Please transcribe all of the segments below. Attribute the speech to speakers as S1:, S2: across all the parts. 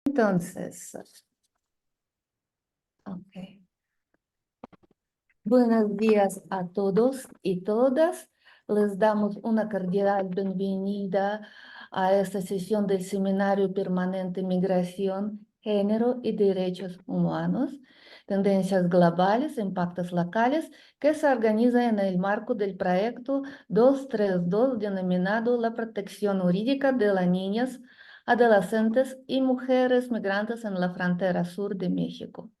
S1: Entonces, ok. Buenos días a todos y todas. Les damos una cordial bienvenida a esta sesión del Seminario Permanente Migración, Género y Derechos Humanos, Tendencias Globales, Impactos Locales, que se organiza en el marco del proyecto 232 denominado La protección jurídica de las niñas, adolescentes y mujeres migrantes en la frontera sur de México.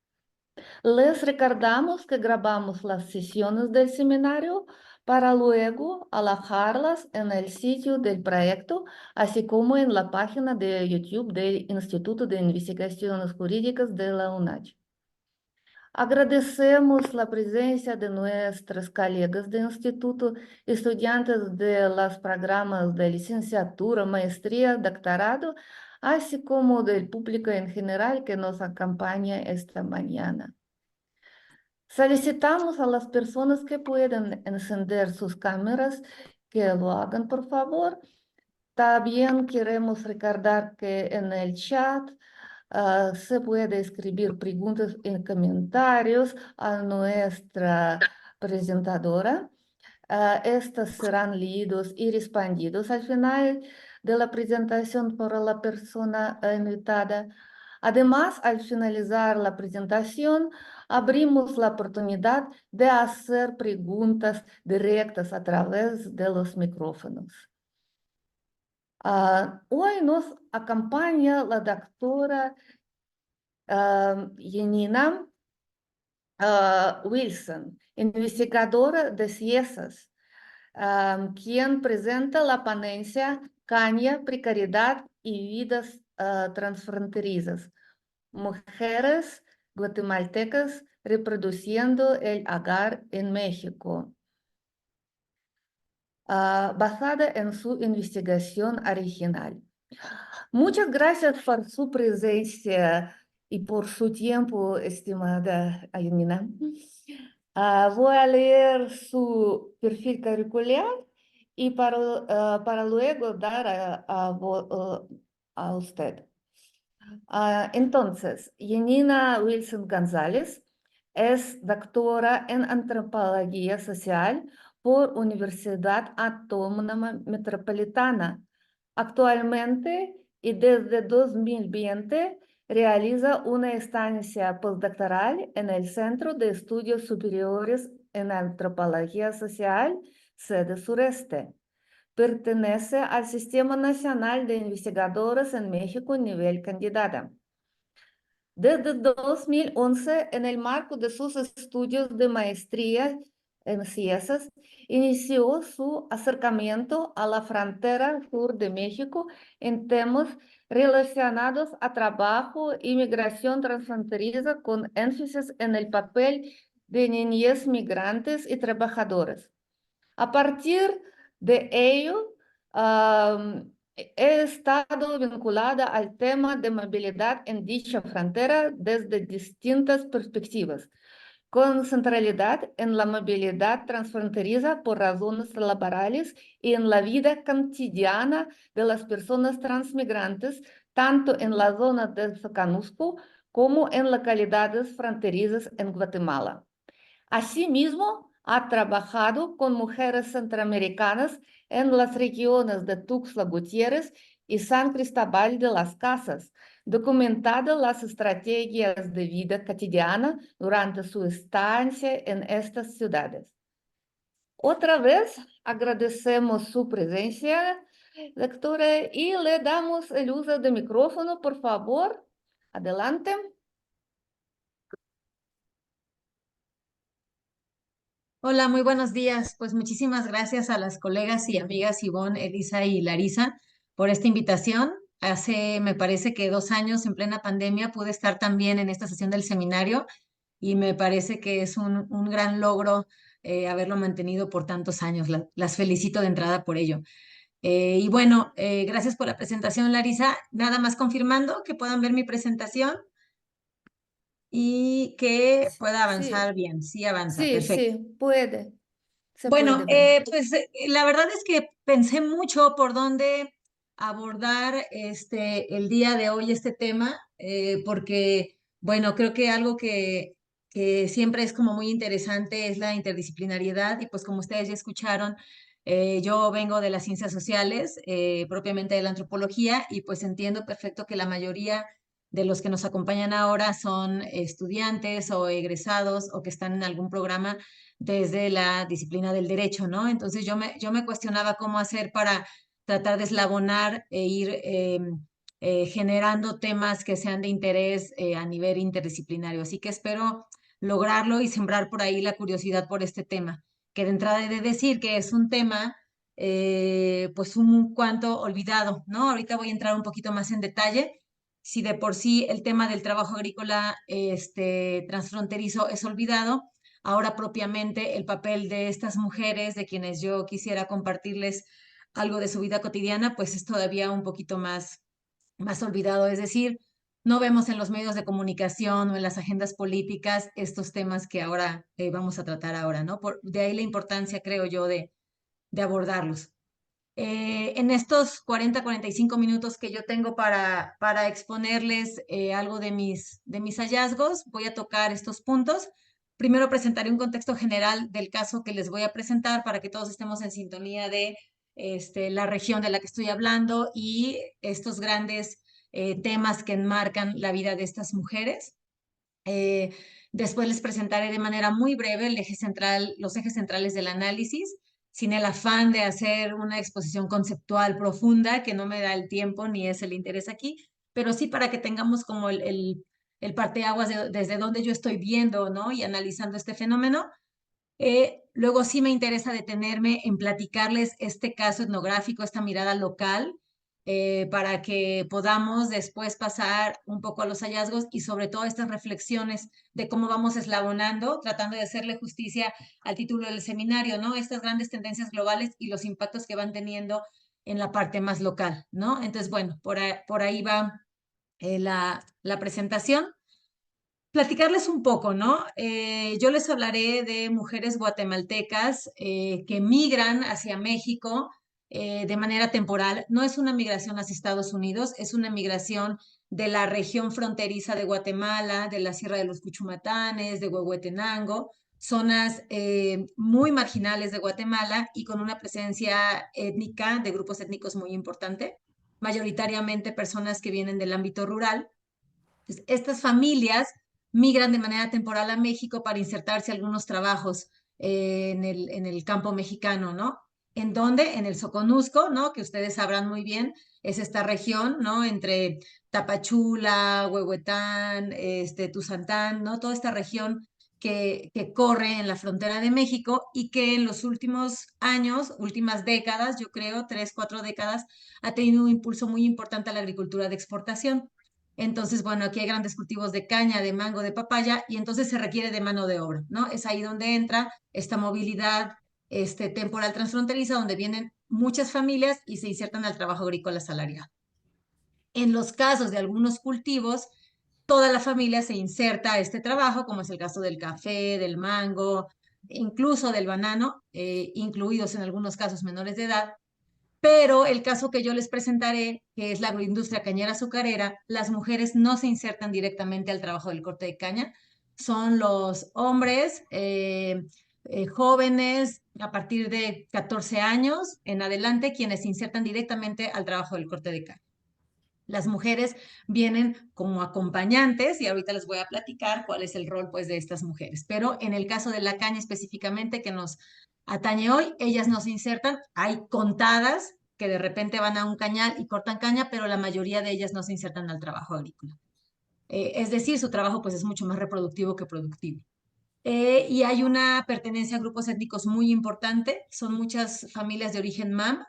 S1: Les recordamos que grabamos las sesiones del seminario para luego alojarlas en el sitio del proyecto, así como en la página de YouTube del Instituto de Investigaciones Jurídicas de la UNACH. Agradecemos la presencia de nuestros colegas del instituto, estudiantes de los programas de licenciatura, maestría, doctorado, así como del público en general que nos acompaña esta mañana. Solicitamos a las personas que pueden encender sus cámaras que lo hagan, por favor. También queremos recordar que en el chat se puede escribir preguntas y comentarios a nuestra presentadora. Estas serán leídos y respondidos al final de la presentación por la persona invitada. Además, al finalizar la presentación, abrimos la oportunidad de hacer preguntas directas a través de los micrófonos. Hoy nos acompaña la doctora Janina Wilson, investigadora de CIESAS, quien presenta la ponencia Caña, Precariedad y Vidas Transfronterizas. Mujeres guatemaltecas reproduciendo el hogar en México, basada en su investigación original. Muchas gracias por su presencia y por su tiempo, estimada Ayunina. Voy a leer su perfil curricular y para luego dar a usted. Entonces, Janina Wilson González es doctora en antropología social por Universidad Autónoma Metropolitana. Actualmente y desde 2020 realiza una estancia postdoctoral en el Centro de Estudios Superiores en Antropología Social, sede Sureste. Pertenece al Sistema Nacional de Investigadores en México nivel candidata. Desde 2011, en el marco de sus estudios de maestría en ciencias, inició su acercamiento a la frontera sur de México en temas relacionados a trabajo y migración transfronteriza con énfasis en el papel de niñez migrantes y trabajadoras. A partir de ello, he estado vinculada al tema de movilidad en dicha frontera desde distintas perspectivas, con centralidad en la movilidad transfronteriza por razones laborales y en la vida cotidiana de las personas transmigrantes, tanto en la zona de Soconusco como en localidades fronterizas en Guatemala. Asimismo, ha trabajado con mujeres centroamericanas en las regiones de Tuxtla Gutiérrez y San Cristóbal de las Casas, documentando las estrategias de vida cotidiana durante su estancia en estas ciudades. Otra vez agradecemos su presencia, doctora, y le damos el uso del micrófono, por favor. Adelante.
S2: Hola, muy buenos días. Pues muchísimas gracias a las colegas y amigas Ivonne, Elisa y Larisa por esta invitación. Hace, me parece que 2 años en plena pandemia pude estar también en esta sesión del seminario y me parece que es un gran logro haberlo mantenido por tantos años. Las felicito de entrada por ello. Y bueno, gracias por la presentación, Larisa. Nada más confirmando que puedan ver mi presentación y que pueda
S1: Sí,
S2: avanzar bien. Sí, avanza.
S1: sí,
S2: Perfecto.
S1: sí, se
S2: Bueno,
S1: puede ver.
S2: pues la verdad es que pensé mucho por dónde. abordar el día de hoy este tema, porque, bueno, creo que algo que siempre es como muy interesante es la interdisciplinariedad y pues como ustedes ya escucharon, yo vengo de las ciencias sociales, propiamente de la antropología, y pues entiendo perfecto que la mayoría de los que nos acompañan ahora son estudiantes o egresados o que están en algún programa desde la disciplina del derecho, ¿no? Entonces yo me cuestionaba cómo hacer para tratar de eslabonar e ir generando temas que sean de interés a nivel interdisciplinario. Así que espero lograrlo y sembrar por ahí la curiosidad por este tema, que de entrada he de decir que es un tema pues un cuanto olvidado, ¿no? Ahorita voy a entrar un poquito más en detalle. Si de por sí el tema del trabajo agrícola transfronterizo es olvidado, ahora propiamente el papel de estas mujeres, de quienes yo quisiera compartirles algo de su vida cotidiana, pues es todavía un poquito más olvidado. Es decir, no vemos en los medios de comunicación o en las agendas políticas estos temas que ahora vamos a tratar ahora, ¿no? De ahí la importancia, creo yo, de abordarlos. En estos 45 minutos que yo tengo para exponerles algo de mis hallazgos, voy a tocar estos puntos. Primero presentaré un contexto general del caso que les voy a presentar para que todos estemos en sintonía de la región de la que estoy hablando y estos grandes temas que enmarcan la vida de estas mujeres. Eh, Después les presentaré de manera muy breve el eje central, los ejes centrales del análisis, sin el afán de hacer una exposición conceptual profunda, que no me da el tiempo ni es el interés aquí, pero sí para que tengamos como el parteaguas desde donde yo estoy viendo, ¿no? Y analizando este fenómeno. Luego sí me interesa detenerme en platicarles este caso etnográfico, esta mirada local, para que podamos después pasar un poco a los hallazgos y sobre todo estas reflexiones de cómo vamos eslabonando, tratando de hacerle justicia al título del seminario, ¿no? Estas grandes tendencias globales y los impactos que van teniendo en la parte más local, ¿no? Entonces, bueno, por ahí va la presentación. Platicarles un poco, ¿no? Yo les hablaré de mujeres guatemaltecas que migran hacia México de manera temporal. No es una migración hacia Estados Unidos, es una migración de la región fronteriza de Guatemala, de la Sierra de los Cuchumatanes, de Huehuetenango, zonas muy marginales de Guatemala y con una presencia étnica de grupos étnicos muy importante, mayoritariamente personas que vienen del ámbito rural. Entonces, estas familias migran de manera temporal a México para insertarse algunos trabajos en el campo mexicano, ¿no? ¿En dónde? En el Soconusco, ¿no? Que ustedes sabrán muy bien, es esta región, ¿no? Entre Tapachula, Huehuetán, Tuzantán, ¿no? Toda esta región que corre en la frontera de México y que en los últimos años, últimas décadas, yo creo, 3, 4 décadas, ha tenido un impulso muy importante a la agricultura de exportación. Entonces, bueno, aquí hay grandes cultivos de caña, de mango, de papaya, y entonces se requiere de mano de obra, ¿no? Es ahí donde entra esta movilidad temporal transfronteriza, donde vienen muchas familias y se insertan al trabajo agrícola asalariado. En los casos de algunos cultivos, toda la familia se inserta a este trabajo, como es el caso del café, del mango, incluso del banano, incluidos en algunos casos menores de edad, pero el caso que yo les presentaré, que es la agroindustria cañera azucarera, las mujeres no se insertan directamente al trabajo del corte de caña. Son los hombres jóvenes a partir de 14 años en adelante quienes se insertan directamente al trabajo del corte de caña. Las mujeres vienen como acompañantes y ahorita les voy a platicar cuál es el rol pues de estas mujeres. Pero en el caso de la caña específicamente que nos atañe hoy, ellas no se insertan. Hay contadas que de repente van a un cañal y cortan caña, pero la mayoría de ellas no se insertan al trabajo agrícola. Es decir, su trabajo pues es mucho más reproductivo que productivo. Y hay una pertenencia a grupos étnicos muy importante. Son muchas familias de origen MAM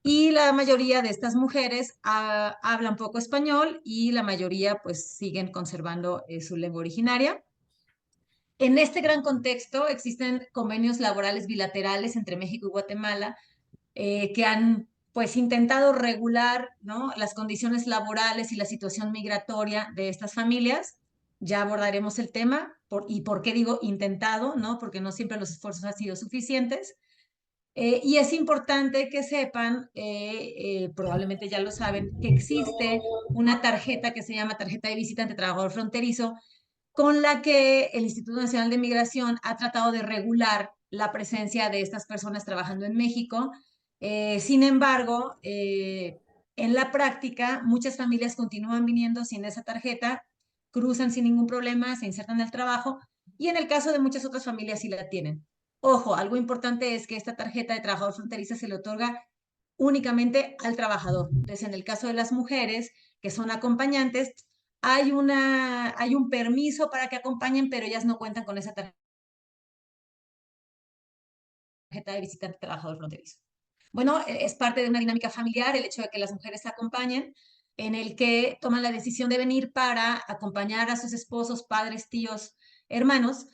S2: y la mayoría de estas mujeres hablan poco español y la mayoría pues siguen conservando su lengua originaria. En este gran contexto existen convenios laborales bilaterales entre México y Guatemala que han pues intentado regular, ¿no?, las condiciones laborales y la situación migratoria de estas familias. Ya abordaremos el tema y por qué digo intentado, ¿no? Porque no siempre los esfuerzos han sido suficientes. Y es importante que sepan, probablemente ya lo saben, que existe una tarjeta que se llama tarjeta de visitante trabajador fronterizo, con la que el Instituto Nacional de Migración ha tratado de regular la presencia de estas personas trabajando en México. Sin embargo, en la práctica, muchas familias continúan viniendo sin esa tarjeta, cruzan sin ningún problema, se insertan en el trabajo y en el caso de muchas otras familias sí la tienen. Ojo, algo importante es que esta tarjeta de trabajador fronteriza se le otorga únicamente al trabajador. Entonces, en el caso de las mujeres que son acompañantes, hay un permiso para que acompañen, pero ellas no cuentan con esa tarjeta de visitante trabajador fronterizo. Bueno, es parte de una dinámica familiar el hecho de que las mujeres acompañen, en el que toman la decisión de venir para acompañar a sus esposos, padres, tíos, hermanos,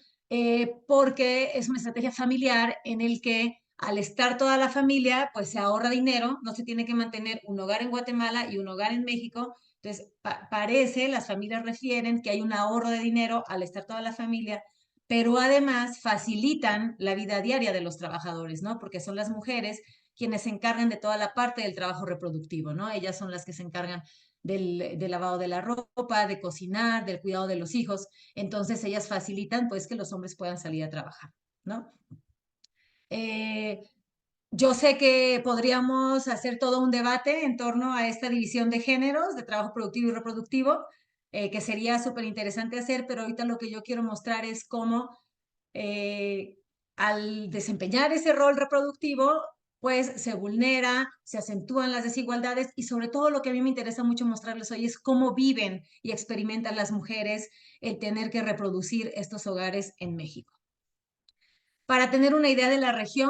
S2: porque es una estrategia familiar en el que al estar toda la familia, pues se ahorra dinero, no se tiene que mantener un hogar en Guatemala y un hogar en México. Entonces, parece, las familias refieren que hay un ahorro de dinero al estar toda la familia, pero además facilitan la vida diaria de los trabajadores, ¿no? Porque son las mujeres quienes se encargan de toda la parte del trabajo reproductivo, ¿no? Ellas son las que se encargan del lavado de la ropa, de cocinar, del cuidado de los hijos. Entonces ellas facilitan pues que los hombres puedan salir a trabajar, ¿no? Eh, yo sé que podríamos hacer todo un debate en torno a esta división de géneros, de trabajo productivo y reproductivo, que sería súper interesante hacer, pero ahorita lo que yo quiero mostrar es cómo eh, al desempeñar ese rol reproductivo, pues se vulnera, se acentúan las desigualdades y sobre todo lo que a mí me interesa mucho mostrarles hoy es cómo viven y experimentan las mujeres el tener que reproducir estos hogares en México. Para tener una idea de la región,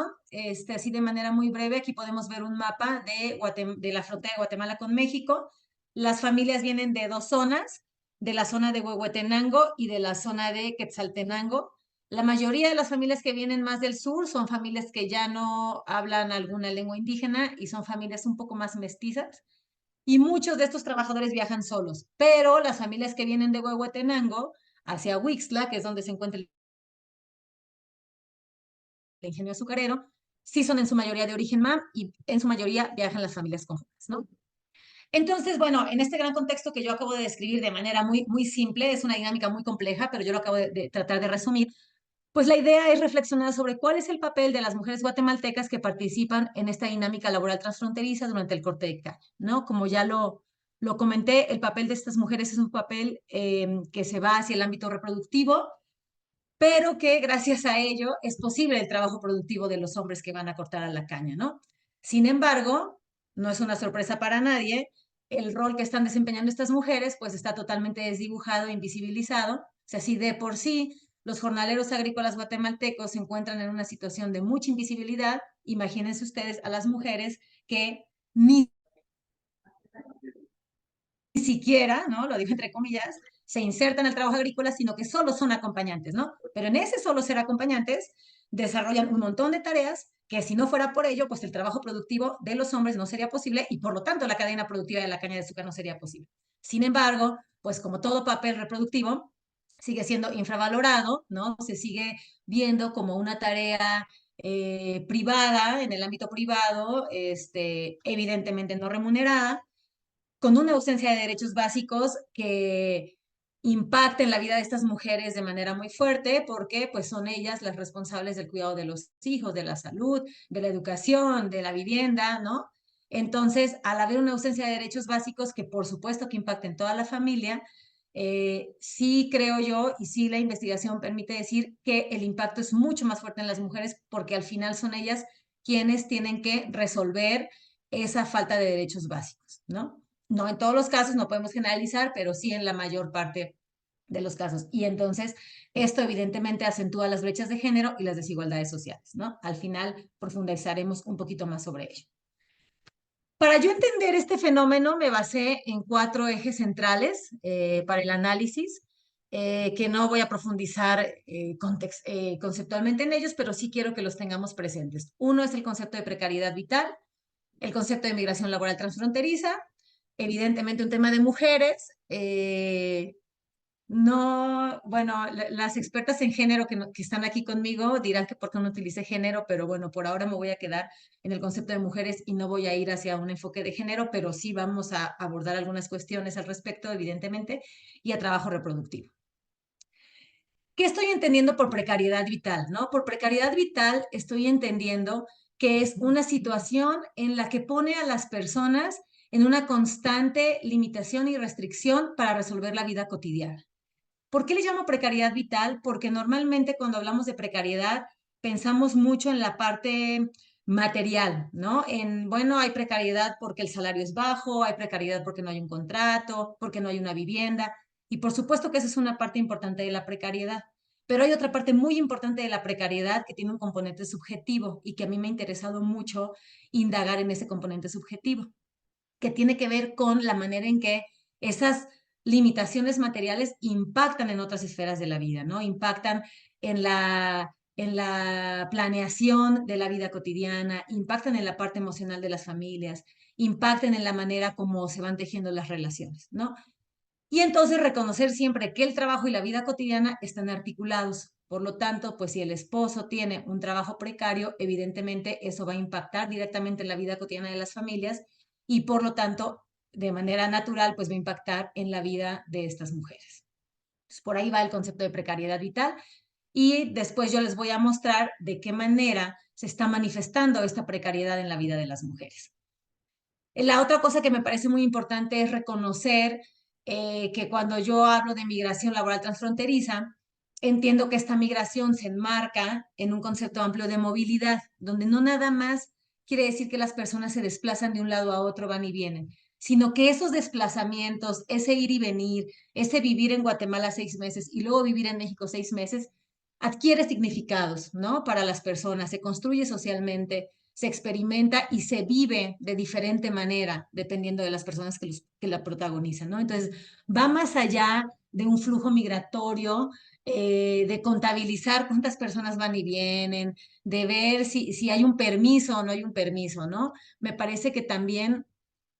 S2: así de manera muy breve, aquí podemos ver un mapa de la frontera de Guatemala con México. Las familias vienen de dos zonas, de la zona de Huehuetenango y de la zona de Quetzaltenango. La mayoría de las familias que vienen más del sur son familias que ya no hablan alguna lengua indígena y son familias un poco más mestizas. Y muchos de estos trabajadores viajan solos, pero las familias que vienen de Huehuetenango hacia Huixtla, que es donde se encuentra el ingenio azucarero, sí son en su mayoría de origen MAM y en su mayoría viajan las familias conjuntas, ¿no? Entonces, bueno, en este gran contexto que yo acabo de describir de manera muy simple, es una dinámica muy compleja, pero yo lo acabo de tratar de resumir, pues la idea es reflexionar sobre cuál es el papel de las mujeres guatemaltecas que participan en esta dinámica laboral transfronteriza durante el corte de caña, ¿no? Como ya lo comenté, el papel de estas mujeres es un papel que se va hacia el ámbito reproductivo, pero que gracias a ello es posible el trabajo productivo de los hombres que van a cortar a la caña, ¿no? Sin embargo, no es una sorpresa para nadie, el rol que están desempeñando estas mujeres pues está totalmente desdibujado, invisibilizado, o sea, si de por sí los jornaleros agrícolas guatemaltecos se encuentran en una situación de mucha invisibilidad, imagínense ustedes a las mujeres que ni siquiera, ¿no? Lo digo entre comillas, se insertan al trabajo agrícola, sino que solo son acompañantes, ¿no? Pero en ese solo ser acompañantes, desarrollan un montón de tareas que si no fuera por ello, pues el trabajo productivo de los hombres no sería posible y por lo tanto la cadena productiva de la caña de azúcar no sería posible. Sin embargo, pues como todo papel reproductivo, sigue siendo infravalorado, ¿no? Se sigue viendo como una tarea privada, en el ámbito privado, evidentemente no remunerada, con una ausencia de derechos básicos que impacten la vida de estas mujeres de manera muy fuerte, porque pues son ellas las responsables del cuidado de los hijos, de la salud, de la educación, de la vivienda, ¿no? Entonces, al haber una ausencia de derechos básicos que por supuesto que impacten toda la familia, sí creo yo y sí la investigación permite decir que el impacto es mucho más fuerte en las mujeres porque al final son ellas quienes tienen que resolver esa falta de derechos básicos, ¿no? No en todos los casos, no podemos generalizar, pero sí en la mayor parte de los casos. Y entonces, esto evidentemente acentúa las brechas de género y las desigualdades sociales, ¿no? Al final profundizaremos un poquito más sobre ello. Para yo entender este fenómeno, me basé en 4 ejes centrales para el análisis, que no voy a profundizar conceptualmente en ellos, pero sí quiero que los tengamos presentes. Uno es el concepto de precariedad vital, el concepto de migración laboral transfronteriza, evidentemente un tema de mujeres, No, bueno, las expertas en género que están aquí conmigo dirán que por qué no utilicé género, pero bueno, por ahora me voy a quedar en el concepto de mujeres y no voy a ir hacia un enfoque de género, pero sí vamos a abordar algunas cuestiones al respecto, evidentemente, y a trabajo reproductivo. ¿Qué estoy entendiendo por precariedad vital, no? Por precariedad vital estoy entendiendo que es una situación en la que pone a las personas en una constante limitación y restricción para resolver la vida cotidiana. ¿Por qué le llamo precariedad vital? Porque normalmente cuando hablamos de precariedad pensamos mucho en la parte material, ¿no? En, bueno, hay precariedad porque el salario es bajo, hay precariedad porque no hay un contrato, porque no hay una vivienda, y por supuesto que esa es una parte importante de la precariedad. Pero hay otra parte muy importante de la precariedad que tiene un componente subjetivo y que a mí me ha interesado mucho indagar en ese componente subjetivo, que tiene que ver con la manera en que esas limitaciones materiales impactan en otras esferas de la vida, ¿no? Impactan en la planeación de la vida cotidiana, impactan en la parte emocional de las familias, impactan en la manera como se van tejiendo las relaciones, ¿no? Y entonces reconocer siempre que el trabajo y la vida cotidiana están articulados. Por lo tanto, pues si el esposo tiene un trabajo precario, evidentemente eso va a impactar directamente en la vida cotidiana de las familias y por lo tanto, de manera natural, pues va a impactar en la vida de estas mujeres. Entonces, por ahí va el concepto de precariedad vital y después yo les voy a mostrar de qué manera se está manifestando esta precariedad en la vida de las mujeres. La otra cosa que me parece muy importante es reconocer que cuando yo hablo de migración laboral transfronteriza, entiendo que esta migración se enmarca en un concepto amplio de movilidad, donde no nada más quiere decir que las personas se desplazan de un lado a otro, van y vienen, sino que esos desplazamientos, ese ir y venir, ese vivir en Guatemala 6 meses y luego vivir en México 6 meses, adquiere significados, ¿no? Para las personas, se construye socialmente, se experimenta y se vive de diferente manera dependiendo de las personas que la protagonizan, ¿no? Entonces, va más allá de un flujo migratorio, de contabilizar cuántas personas van y vienen, de ver si hay un permiso o no hay un permiso, ¿no? Me parece que también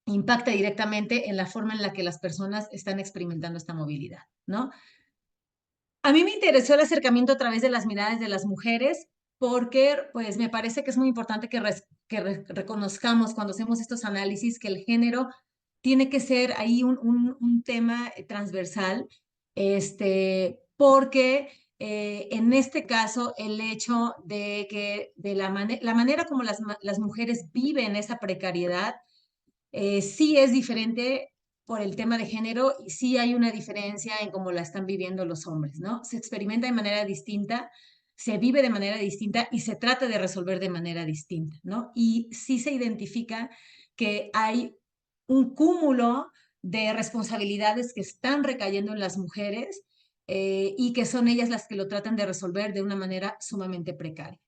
S2: impacta directamente en la forma en la que las personas están experimentando esta movilidad, ¿no? A mí me interesó el acercamiento a través de las miradas de las mujeres porque pues me parece que es muy importante que reconozcamos cuando hacemos estos análisis que el género tiene que ser ahí un tema transversal, porque en este caso el hecho de que de la manera como las mujeres viven esa precariedad sí es diferente por el tema de género y sí hay una diferencia en cómo la están viviendo los hombres, ¿no? Se experimenta de manera distinta, se vive de manera distinta y se trata de resolver de manera distinta, ¿no? Y sí se identifica que hay un cúmulo de responsabilidades que están recayendo en las mujeres y que son ellas las que lo tratan de resolver de una manera sumamente precaria.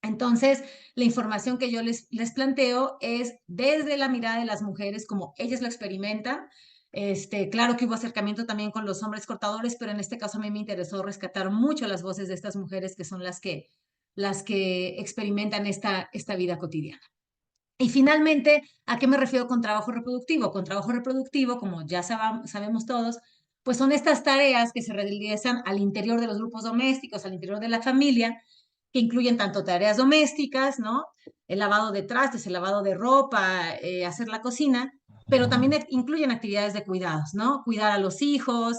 S2: Entonces, la información que yo les planteo es desde la mirada de las mujeres, como ellas lo experimentan. Claro que hubo acercamiento también con los hombres cortadores, pero en este caso a mí me interesó rescatar mucho las voces de estas mujeres que son las que experimentan esta vida cotidiana. Y finalmente, ¿a qué me refiero con trabajo reproductivo? Con trabajo reproductivo, como ya sabemos todos, pues son estas tareas que se realizan al interior de los grupos domésticos, al interior de la familia, que incluyen tanto tareas domésticas, ¿no? El lavado de trastes, el lavado de ropa, hacer la cocina, pero también incluyen actividades de cuidados, ¿no? Cuidar a los hijos,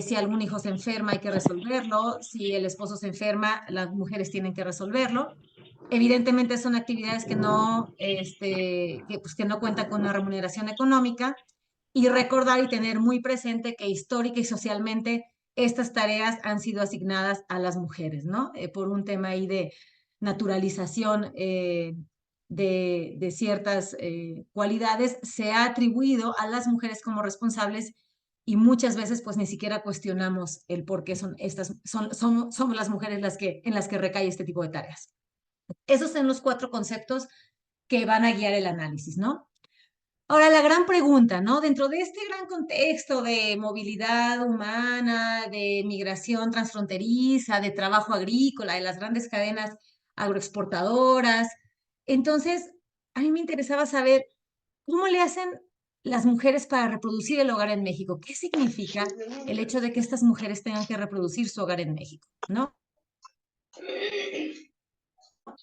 S2: si algún hijo se enferma hay que resolverlo, si el esposo se enferma, las mujeres tienen que resolverlo. Evidentemente son actividades pues, que no cuentan con una remuneración económica y recordar y tener muy presente que histórica y socialmente estas tareas han sido asignadas a las mujeres, ¿no? Por un tema ahí de naturalización de ciertas cualidades, se ha atribuido a las mujeres como responsables y muchas veces pues ni siquiera cuestionamos el por qué somos las mujeres en las que recae este tipo de tareas. Esos son los 4 conceptos que van a guiar el análisis, ¿no? Ahora, la gran pregunta, ¿no? Dentro de este gran contexto de movilidad humana, de migración transfronteriza, de trabajo agrícola, de las grandes cadenas agroexportadoras, entonces, a mí me interesaba saber cómo le hacen las mujeres para reproducir el hogar en México. ¿Qué significa el hecho de que estas mujeres tengan que reproducir su hogar en México? ¿No?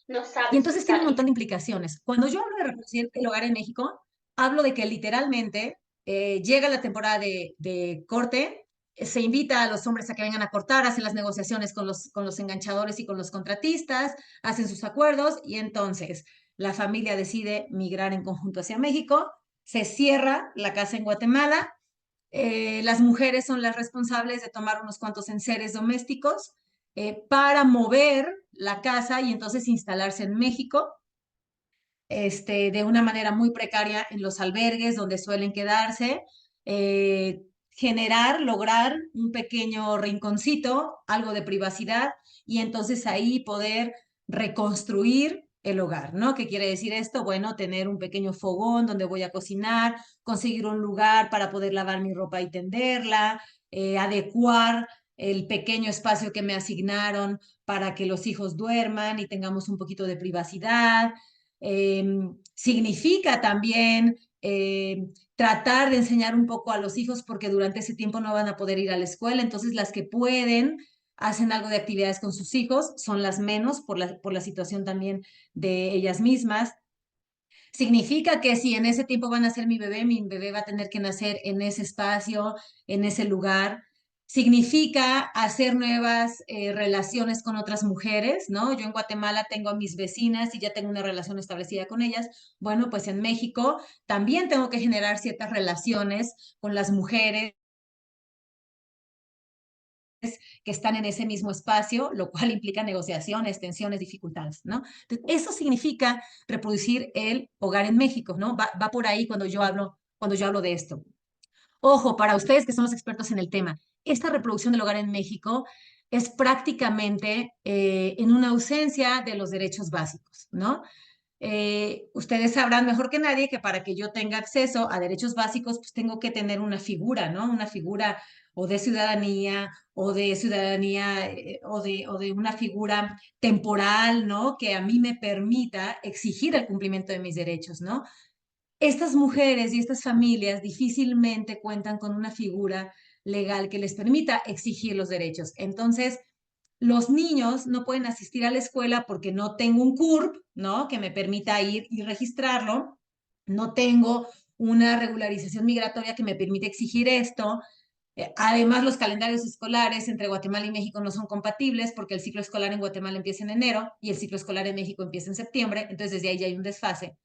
S3: No
S2: Y
S3: sabes
S2: entonces
S3: usar.
S2: tiene un montón de implicaciones. Cuando yo hablo de reproducir el hogar en México, hablo de que literalmente llega la temporada de corte, se invita a los hombres a que vengan a cortar, hacen las negociaciones con los enganchadores y con los contratistas, hacen sus acuerdos y entonces la familia decide migrar en conjunto hacia México, se cierra la casa en Guatemala, las mujeres son las responsables de tomar unos cuantos enseres domésticos para mover la casa y entonces instalarse en México, de una manera muy precaria en los albergues donde suelen quedarse, lograr un pequeño rinconcito, algo de privacidad y entonces ahí poder reconstruir el hogar, ¿no? ¿Qué quiere decir esto? Bueno, tener un pequeño fogón donde voy a cocinar, conseguir un lugar para poder lavar mi ropa y tenderla, adecuar el pequeño espacio que me asignaron para que los hijos duerman y tengamos un poquito de privacidad. Significa también tratar de enseñar un poco a los hijos porque durante ese tiempo no van a poder ir a la escuela, entonces las que pueden hacen algo de actividades con sus hijos, son las menos por la situación también de ellas mismas. Significa que si en ese tiempo van a ser mi bebé va a tener que nacer en ese espacio, en ese lugar. Significa hacer nuevas relaciones con otras mujeres, ¿no? Yo en Guatemala tengo a mis vecinas y ya tengo una relación establecida con ellas. Bueno, pues en México también tengo que generar ciertas relaciones con las mujeres que están en ese mismo espacio, lo cual implica negociaciones, tensiones, dificultades, ¿no? Entonces, eso significa reproducir el hogar en México, ¿no? Va por ahí cuando yo hablo de esto. Ojo, para ustedes que son los expertos en el tema, esta reproducción del hogar en México es prácticamente en una ausencia de los derechos básicos, ¿no? Ustedes sabrán mejor que nadie que para que yo tenga acceso a derechos básicos, pues tengo que tener una figura, ¿no? Una figura o de ciudadanía o de una figura temporal, ¿no? Que a mí me permita exigir el cumplimiento de mis derechos, ¿no? Estas mujeres y estas familias difícilmente cuentan con una figura legal que les permita exigir los derechos. Entonces, los niños no pueden asistir a la escuela porque no tengo un CURP, ¿no? Que me permita ir y registrarlo. No tengo una regularización migratoria que me permite exigir esto. Además, los calendarios escolares entre Guatemala y México no son compatibles porque el ciclo escolar en Guatemala empieza en enero y el ciclo escolar en México empieza en septiembre, entonces desde ahí ya hay un desfase.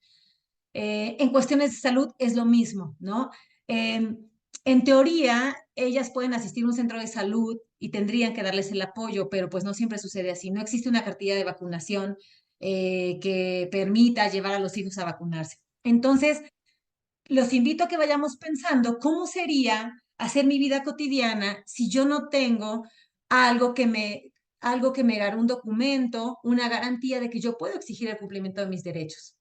S2: En cuestiones de salud es lo mismo, ¿no? En teoría, ellas pueden asistir a un centro de salud y tendrían que darles el apoyo, pero pues no siempre sucede así. No existe una cartilla de vacunación que permita llevar a los hijos a vacunarse. Entonces, los invito a que vayamos pensando cómo sería hacer mi vida cotidiana si yo no tengo algo que me, algo que me haga un documento, una garantía de que yo puedo exigir el cumplimiento de mis derechos.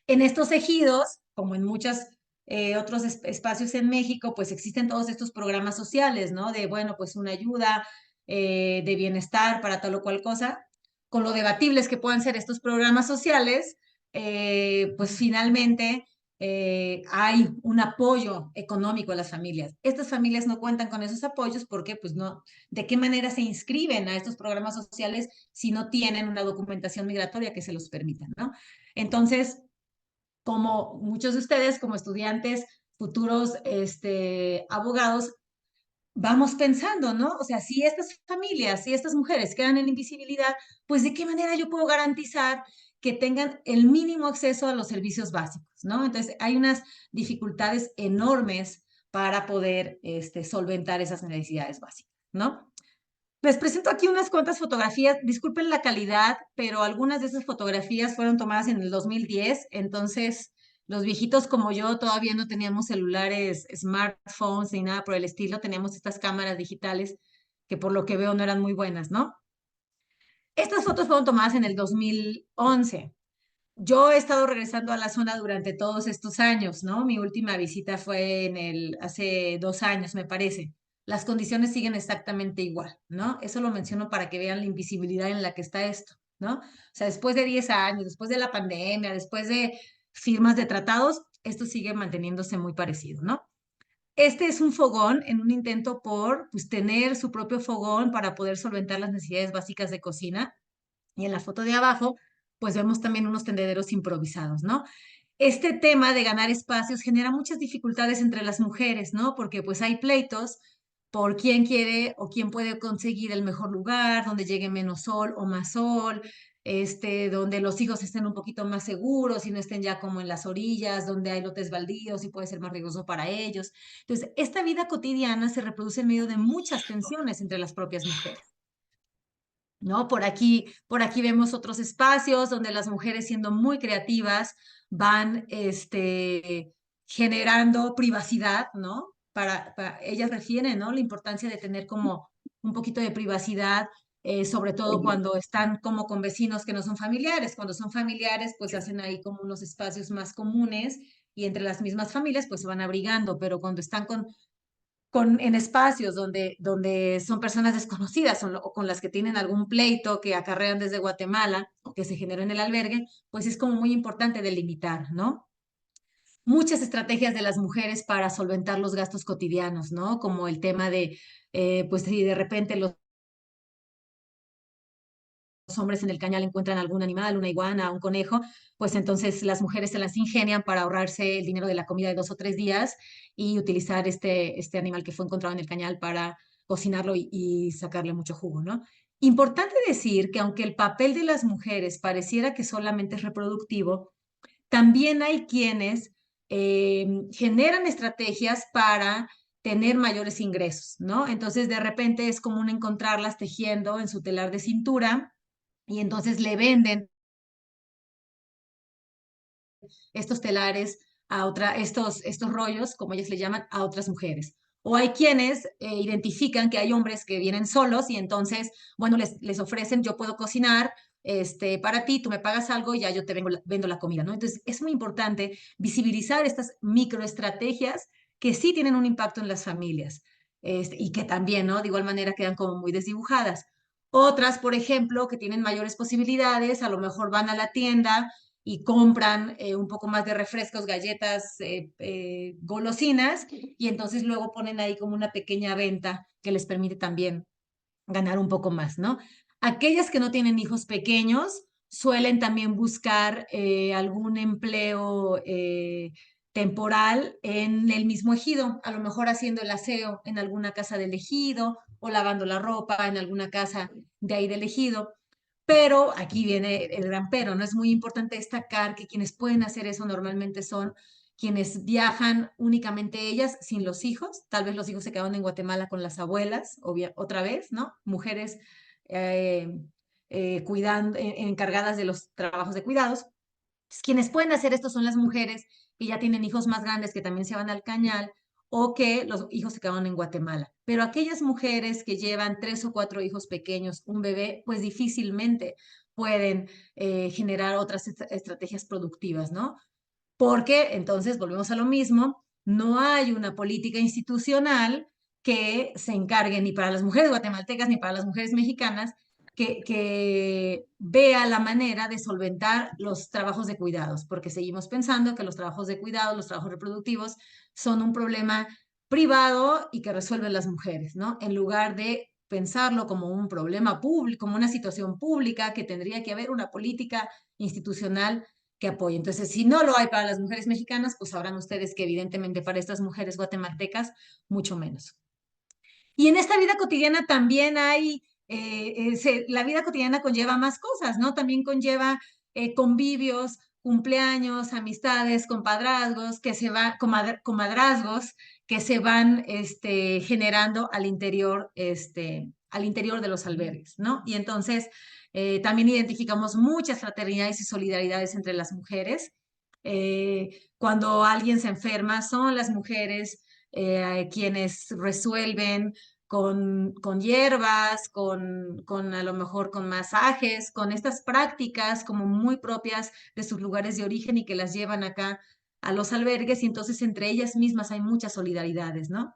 S2: En estos ejidos, como en muchos otros espacios en México, pues existen todos estos programas sociales, ¿no? De, bueno, pues una ayuda de bienestar para tal o cual cosa. Con lo debatibles que puedan ser estos programas sociales, pues finalmente hay un apoyo económico a las familias. Estas familias no cuentan con esos apoyos porque, pues no, ¿de qué manera se inscriben a estos programas sociales si no tienen una documentación migratoria que se los permita, ¿no? Entonces, como muchos de ustedes, como estudiantes, futuros abogados, vamos pensando, ¿no? O sea, si estas familias, si estas mujeres quedan en invisibilidad, pues de qué manera yo puedo garantizar que tengan el mínimo acceso a los servicios básicos, ¿no? Entonces, hay unas dificultades enormes para poder solventar esas necesidades básicas, ¿no? Les presento aquí unas cuantas fotografías. Disculpen la calidad, pero algunas de esas fotografías fueron tomadas en el 2010, entonces los viejitos como yo todavía no teníamos celulares, smartphones ni nada por el estilo, teníamos estas cámaras digitales que por lo que veo no eran muy buenas, ¿no? Estas fotos fueron tomadas en el 2011. Yo he estado regresando a la zona durante todos estos años, ¿no? Mi última visita fue hace 2 años, me parece. Las condiciones siguen exactamente igual, ¿no? Eso lo menciono para que vean la invisibilidad en la que está esto, ¿no? O sea, después de 10 años, después de la pandemia, después de firmas de tratados, esto sigue manteniéndose muy parecido, ¿no? Este es un fogón en un intento por pues, tener su propio fogón para poder solventar las necesidades básicas de cocina. Y en la foto de abajo, pues vemos también unos tendederos improvisados, ¿no? Este tema de ganar espacios genera muchas dificultades entre las mujeres, ¿no? Porque pues hay pleitos por quién quiere o quién puede conseguir el mejor lugar, donde llegue menos sol o más sol, donde los hijos estén un poquito más seguros y no estén ya como en las orillas, donde hay lotes baldíos y puede ser más riesgoso para ellos. Entonces, esta vida cotidiana se reproduce en medio de muchas tensiones entre las propias mujeres. ¿No? Por aquí vemos otros espacios donde las mujeres, siendo muy creativas, van generando privacidad, ¿no? Ellas refieren, ¿no? La importancia de tener como un poquito de privacidad, sobre todo cuando están como con vecinos que no son familiares. Cuando son familiares, pues hacen ahí como unos espacios más comunes y entre las mismas familias, pues se van abrigando, pero cuando están en espacios donde son personas desconocidas o con las que tienen algún pleito que acarrean desde Guatemala o que se generó en el albergue, pues es como muy importante delimitar, ¿no? Muchas estrategias de las mujeres para solventar los gastos cotidianos, ¿no? Como el tema de, pues si de repente los hombres en el cañal encuentran algún animal, una iguana, un conejo, pues entonces las mujeres se las ingenian para ahorrarse el dinero de la comida de 2 o 3 días y utilizar este animal que fue encontrado en el cañal para cocinarlo y sacarle mucho jugo, ¿no? Importante decir que aunque el papel de las mujeres pareciera que solamente es reproductivo, también hay quienes generan estrategias para tener mayores ingresos, ¿no? Entonces, de repente es común encontrarlas tejiendo en su telar de cintura y entonces le venden estos telares estos rollos, como ellas le llaman, a otras mujeres. O hay quienes identifican que hay hombres que vienen solos y entonces, bueno, les ofrecen, yo puedo cocinar para ti, tú me pagas algo y ya yo te vendo la comida, ¿no? Entonces, es muy importante visibilizar estas microestrategias que sí tienen un impacto en las familias y que también, ¿no? De igual manera quedan como muy desdibujadas. Otras, por ejemplo, que tienen mayores posibilidades, a lo mejor van a la tienda y compran un poco más de refrescos, galletas, golosinas, y entonces luego ponen ahí como una pequeña venta que les permite también ganar un poco más, ¿no? Aquellas que no tienen hijos pequeños suelen también buscar algún empleo temporal en el mismo ejido, a lo mejor haciendo el aseo en alguna casa del ejido o lavando la ropa en alguna casa de ahí del ejido. Pero aquí viene el gran pero, ¿no? Es muy importante destacar que quienes pueden hacer eso normalmente son quienes viajan únicamente ellas sin los hijos. Tal vez los hijos se quedaron en Guatemala con las abuelas, otra vez, ¿no? Mujeres eh, encargadas de los trabajos de cuidados. Quienes pueden hacer esto son las mujeres que ya tienen hijos más grandes que también se van al cañal o que los hijos se quedaron en Guatemala. Pero aquellas mujeres que llevan 3 o 4 hijos pequeños, un bebé, pues difícilmente pueden generar otras estrategias productivas, ¿no? Porque entonces volvemos a lo mismo, no hay una política institucional que se encargue ni para las mujeres guatemaltecas ni para las mujeres mexicanas que vea la manera de solventar los trabajos de cuidados, porque seguimos pensando que los trabajos de cuidado, los trabajos reproductivos, son un problema privado y que resuelven las mujeres, ¿no? En lugar de pensarlo como un problema público, como una situación pública, que tendría que haber una política institucional que apoye. Entonces, si no lo hay para las mujeres mexicanas, pues sabrán ustedes que evidentemente para estas mujeres guatemaltecas, mucho menos. Y en esta vida cotidiana también hay, la vida cotidiana conlleva más cosas, ¿no? También conlleva convivios, cumpleaños, amistades, compadrazgos, comadrazgos que se van generando al interior de los albergues, ¿no? Y entonces también identificamos muchas fraternidades y solidaridades entre las mujeres. Cuando alguien se enferma, son las mujeres quienes resuelven con hierbas, con a lo mejor con masajes, con estas prácticas como muy propias de sus lugares de origen y que las llevan acá a los albergues y entonces entre ellas mismas hay muchas solidaridades, ¿no?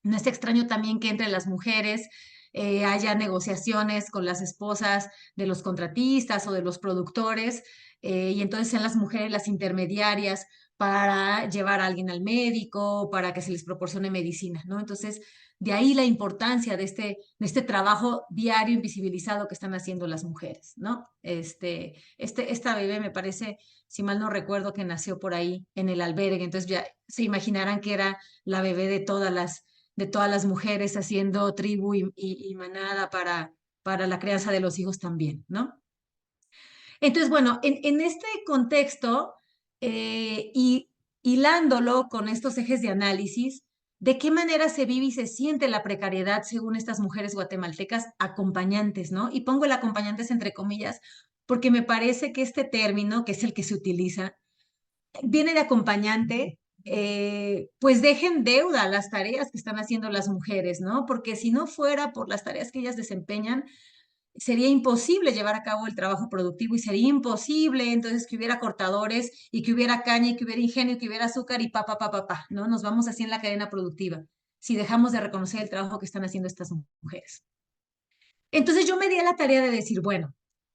S2: No es extraño también que entre las mujeres haya negociaciones con las esposas de los contratistas o de los productores y entonces sean las mujeres las intermediarias para llevar a alguien al médico, para que se les proporcione medicina, ¿no? Entonces, de ahí la importancia de este trabajo diario invisibilizado que están haciendo las mujeres, ¿no? Esta bebé me parece, si mal no recuerdo, que nació por ahí en el albergue, entonces ya se imaginarán que era la bebé de todas las mujeres haciendo tribu y manada para la crianza de los hijos también, ¿no? Entonces, bueno, en este contexto, y hilándolo con estos ejes de análisis, ¿de qué manera se vive y se siente la precariedad según estas mujeres guatemaltecas acompañantes, ¿no? Y pongo el acompañantes entre comillas, porque me parece que este término, que es el que se utiliza, viene de acompañante, pues dejen deuda las tareas que están haciendo las mujeres, ¿no? Porque si no fuera por las tareas que ellas desempeñan, sería imposible llevar a cabo el trabajo productivo y sería imposible entonces que hubiera cortadores y que hubiera caña y que hubiera ingenio y que hubiera azúcar y pa, ¿no? Nos vamos así en la cadena productiva si dejamos de reconocer el trabajo que están haciendo estas mujeres. Entonces yo me di a la tarea de decir, bueno,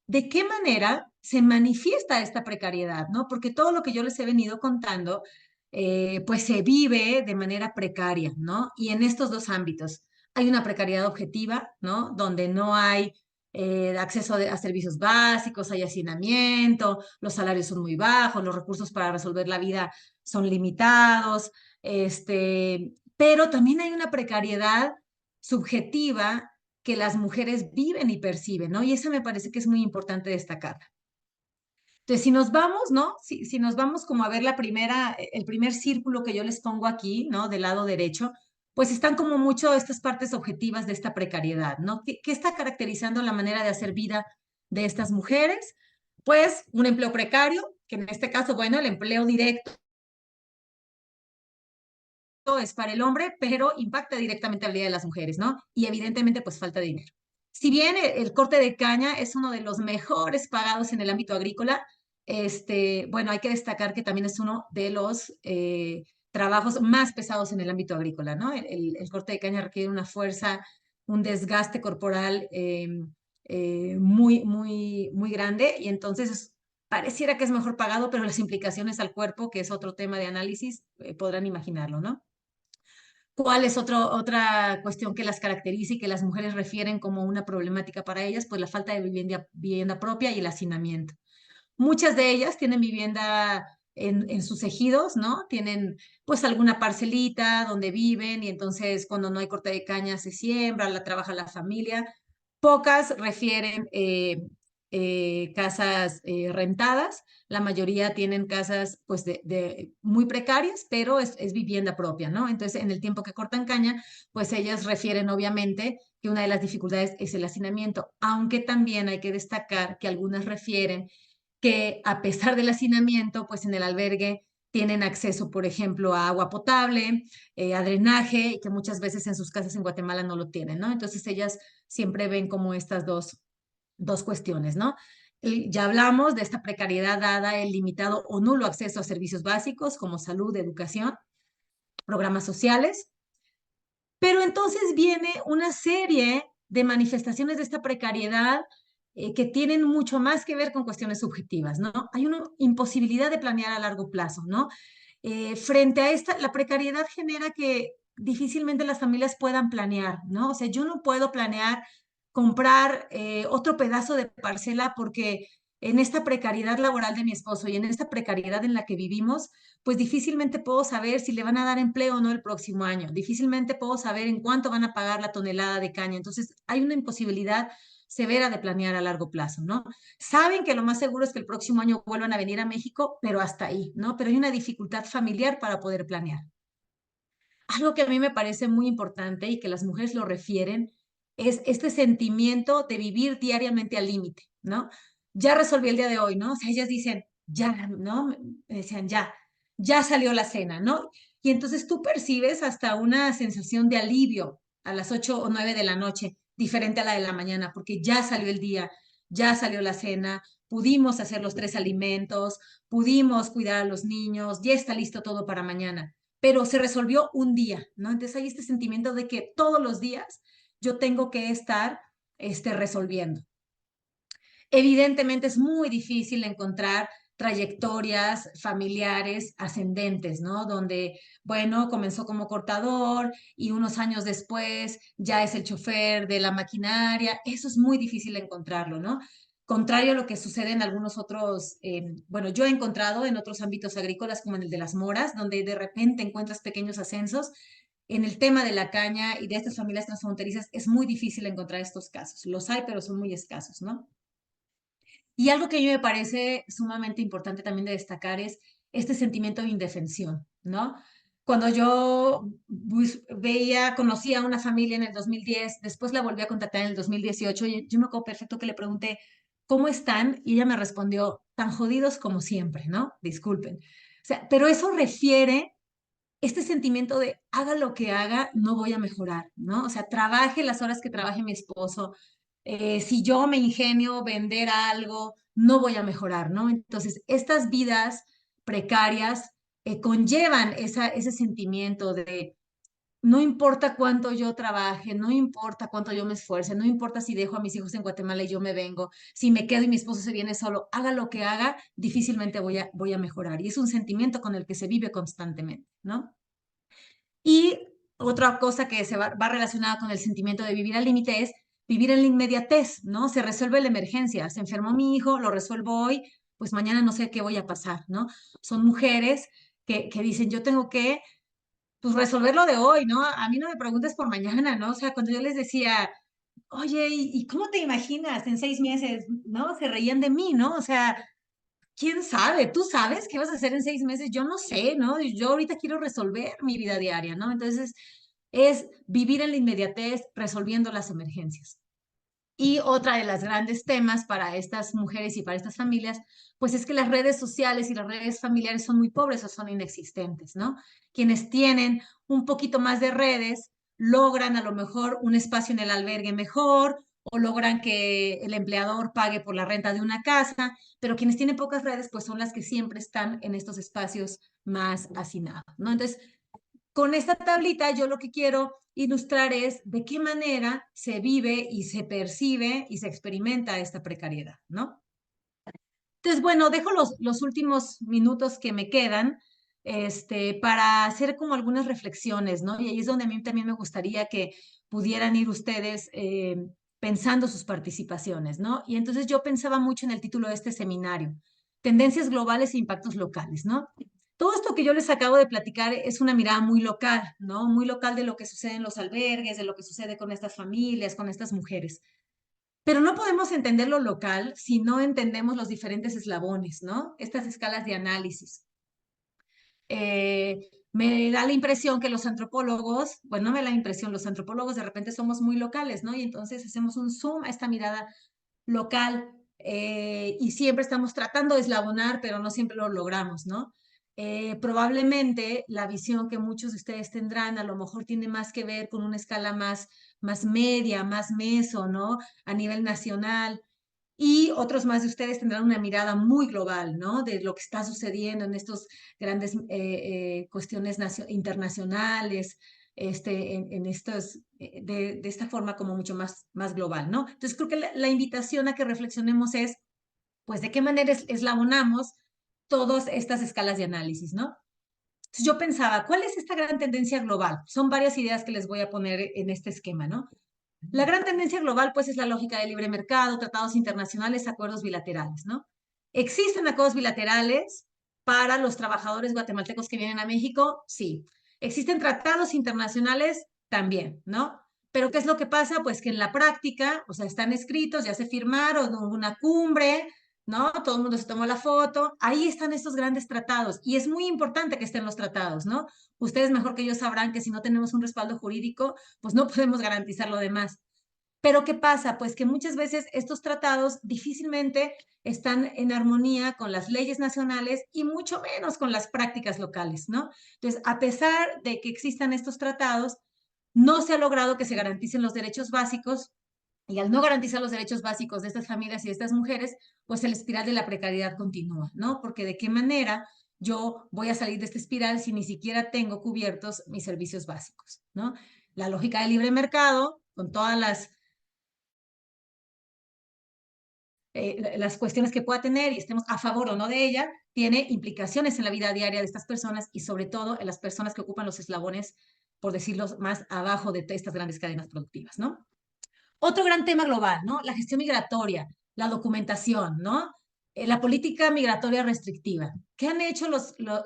S2: ¿de qué manera se manifiesta esta precariedad, no? Porque todo lo que yo les he venido contando, pues se vive de manera precaria, ¿no? Y en estos dos ámbitos hay una precariedad objetiva, ¿no? Donde no hay acceso a servicios básicos, hay hacinamiento, los salarios son muy bajos, los recursos para resolver la vida son limitados, pero también hay una precariedad subjetiva que las mujeres viven y perciben, ¿no? Y eso me parece que es muy importante destacar. Entonces, si nos vamos, ¿no? Si nos vamos como a ver el primer círculo que yo les pongo aquí, ¿no? Del lado derecho, pues están como mucho estas partes objetivas de esta precariedad, ¿no? ¿Qué está caracterizando la manera de hacer vida de estas mujeres? Pues un empleo precario, que en este caso, bueno, el empleo directo es para el hombre, pero impacta directamente a la vida de las mujeres, ¿no? Y evidentemente, pues falta de dinero. Si bien el corte de caña es uno de los mejores pagados en el ámbito agrícola, bueno, hay que destacar que también es uno de los trabajos más pesados en el ámbito agrícola, ¿no? El corte de caña requiere una fuerza, un desgaste corporal muy grande y entonces pareciera que es mejor pagado, pero las implicaciones al cuerpo, que es otro tema de análisis, podrán imaginarlo, ¿no? ¿Cuál es otra cuestión que las caracteriza y que las mujeres refieren como una problemática para ellas? Pues la falta de vivienda propia y el hacinamiento. Muchas de ellas tienen vivienda en sus ejidos, ¿no? Tienen pues alguna parcelita donde viven y entonces cuando no hay corte de caña se siembra, la trabaja la familia. Pocas refieren casas rentadas, la mayoría tienen casas pues muy precarias, pero es vivienda propia, ¿no? Entonces en el tiempo que cortan caña, pues ellas refieren obviamente que una de las dificultades es el hacinamiento, aunque también hay que destacar que algunas refieren que a pesar del hacinamiento, pues en el albergue tienen acceso, por ejemplo, a agua potable, a drenaje, y que muchas veces en sus casas en Guatemala no lo tienen, ¿no? Entonces ellas siempre ven como estas dos cuestiones, ¿no? Ya hablamos de esta precariedad dada el limitado o nulo acceso a servicios básicos como salud, educación, programas sociales, pero entonces viene una serie de manifestaciones de esta precariedad que tienen mucho más que ver con cuestiones subjetivas, ¿no? Hay una imposibilidad de planear a largo plazo, ¿no? Frente a esta, la precariedad genera que difícilmente las familias puedan planear, ¿no? O sea, yo no puedo planear comprar otro pedazo de parcela porque en esta precariedad laboral de mi esposo y en esta precariedad en la que vivimos, pues difícilmente puedo saber si le van a dar empleo o no el próximo año. Difícilmente puedo saber en cuánto van a pagar la tonelada de caña. Entonces, hay una imposibilidad severa de planear a largo plazo, ¿no? Saben que lo más seguro es que el próximo año vuelvan a venir a México, pero hasta ahí, ¿no? Pero hay una dificultad familiar para poder planear. Algo que a mí me parece muy importante y que las mujeres lo refieren es este sentimiento de vivir diariamente al límite, ¿no? Ya resolví el día de hoy, ¿no? O sea, ellas dicen, ya, ¿no? Me decían, ya salió la cena, ¿no? Y entonces tú percibes hasta una sensación de alivio a las 8 o 9 de la noche, diferente a la de la mañana, porque ya salió el día, ya salió la cena, pudimos hacer los 3 alimentos, pudimos cuidar a los niños, ya está listo todo para mañana, pero se resolvió un día, ¿no? Entonces hay este sentimiento de que todos los días yo tengo que estar resolviendo. Evidentemente es muy difícil encontrar trayectorias familiares ascendentes, ¿no? Donde, bueno, comenzó como cortador y unos años después ya es el chofer de la maquinaria. Eso es muy difícil encontrarlo, ¿no? Contrario a lo que sucede en algunos otros, bueno, yo he encontrado en otros ámbitos agrícolas como en el de las moras, donde de repente encuentras pequeños ascensos. En el tema de la caña y de estas familias transfronterizas es muy difícil encontrar estos casos. Los hay, pero son muy escasos, ¿no? Y algo que a mí me parece sumamente importante también de destacar es este sentimiento de indefensión, ¿no? Cuando yo conocía a una familia en el 2010, después la volví a contactar en el 2018, y yo me acuerdo perfecto que le pregunté, ¿cómo están? Y ella me respondió, tan jodidos como siempre, ¿no? Disculpen. O sea, pero eso refiere este sentimiento de haga lo que haga, no voy a mejorar, ¿no? O sea, trabaje las horas que trabaje mi esposo, si yo me ingenio vender algo, no voy a mejorar, ¿no? Entonces, estas vidas precarias conllevan ese sentimiento de no importa cuánto yo trabaje, no importa cuánto yo me esfuerce, no importa si dejo a mis hijos en Guatemala y yo me vengo, si me quedo y mi esposo se viene solo, haga lo que haga, difícilmente voy a mejorar. Y es un sentimiento con el que se vive constantemente, ¿no? Y otra cosa que va relacionada con el sentimiento de vivir al límite es vivir en la inmediatez, ¿no? Se resuelve la emergencia, se enfermó mi hijo, lo resuelvo hoy, pues mañana no sé qué voy a pasar, ¿no? Son mujeres que dicen, yo tengo que, pues, resolverlo de hoy, ¿no? A mí no me preguntes por mañana, ¿no? O sea, cuando yo les decía, oye, ¿y cómo te imaginas en 6 meses? ¿No? Se reían de mí, ¿no? O sea, ¿quién sabe? ¿Tú sabes qué vas a hacer en 6 meses? Yo no sé, ¿no? Yo ahorita quiero resolver mi vida diaria, ¿no? Entonces, es vivir en la inmediatez, resolviendo las emergencias. Y otra de las grandes temas para estas mujeres y para estas familias, pues es que las redes sociales y las redes familiares son muy pobres o son inexistentes, ¿no? Quienes tienen un poquito más de redes logran a lo mejor un espacio en el albergue mejor o logran que el empleador pague por la renta de una casa, pero quienes tienen pocas redes, pues son las que siempre están en estos espacios más hacinados, ¿no? Entonces, con esta tablita yo lo que quiero ilustrar es de qué manera se vive y se percibe y se experimenta esta precariedad, ¿no? Entonces, bueno, dejo los últimos minutos que me quedan para hacer como algunas reflexiones, ¿no? Y ahí es donde a mí también me gustaría que pudieran ir ustedes pensando sus participaciones, ¿no? Y entonces yo pensaba mucho en el título de este seminario, Tendencias globales e impactos locales, ¿no? Todo esto que yo les acabo de platicar es una mirada muy local, ¿no? Muy local de lo que sucede en los albergues, de lo que sucede con estas familias, con estas mujeres. Pero no podemos entender lo local si no entendemos los diferentes eslabones, ¿no? Estas escalas de análisis. Me da la impresión que los antropólogos, bueno, no me da la impresión, los antropólogos de repente somos muy locales, ¿no? Y entonces hacemos un zoom a esta mirada local y siempre estamos tratando de eslabonar, pero no siempre lo logramos, ¿no? Probablemente la visión que muchos de ustedes tendrán a lo mejor tiene más que ver con una escala más media, más meso, ¿no? A nivel nacional. Y otros más de ustedes tendrán una mirada muy global, ¿no? De lo que está sucediendo en estos grandes cuestiones internacionales, en estos, de esta forma como mucho más global, ¿no? Entonces creo que la invitación a que reflexionemos es, pues, de qué manera eslabonamos todas estas escalas de análisis, ¿no? Entonces yo pensaba, ¿cuál es esta gran tendencia global? Son varias ideas que les voy a poner en este esquema, ¿no? La gran tendencia global, pues, es la lógica del libre mercado, tratados internacionales, acuerdos bilaterales, ¿no? ¿Existen acuerdos bilaterales para los trabajadores guatemaltecos que vienen a México? Sí. ¿Existen tratados internacionales? También, ¿no? Pero ¿qué es lo que pasa? Pues que en la práctica, o sea, están escritos, ya se firmaron, hubo una cumbre, ¿no? Todo el mundo se tomó la foto, ahí están estos grandes tratados y es muy importante que estén los tratados, ¿no? Ustedes mejor que yo sabrán que si no tenemos un respaldo jurídico, pues no podemos garantizar lo demás. Pero ¿qué pasa? Pues que muchas veces estos tratados difícilmente están en armonía con las leyes nacionales y mucho menos con las prácticas locales, ¿no? Entonces, a pesar de que existan estos tratados, no se ha logrado que se garanticen los derechos básicos y al no garantizar los derechos básicos de estas familias y de estas mujeres, pues el espiral de la precariedad continúa, ¿no? Porque de qué manera yo voy a salir de esta espiral si ni siquiera tengo cubiertos mis servicios básicos, ¿no? La lógica del libre mercado, con todas las las cuestiones que pueda tener y estemos a favor o no de ella, tiene implicaciones en la vida diaria de estas personas y sobre todo en las personas que ocupan los eslabones, por decirlo más abajo de estas grandes cadenas productivas, ¿no? Otro gran tema global, ¿no? La gestión migratoria, la documentación, ¿no? La política migratoria restrictiva. ¿Qué han hecho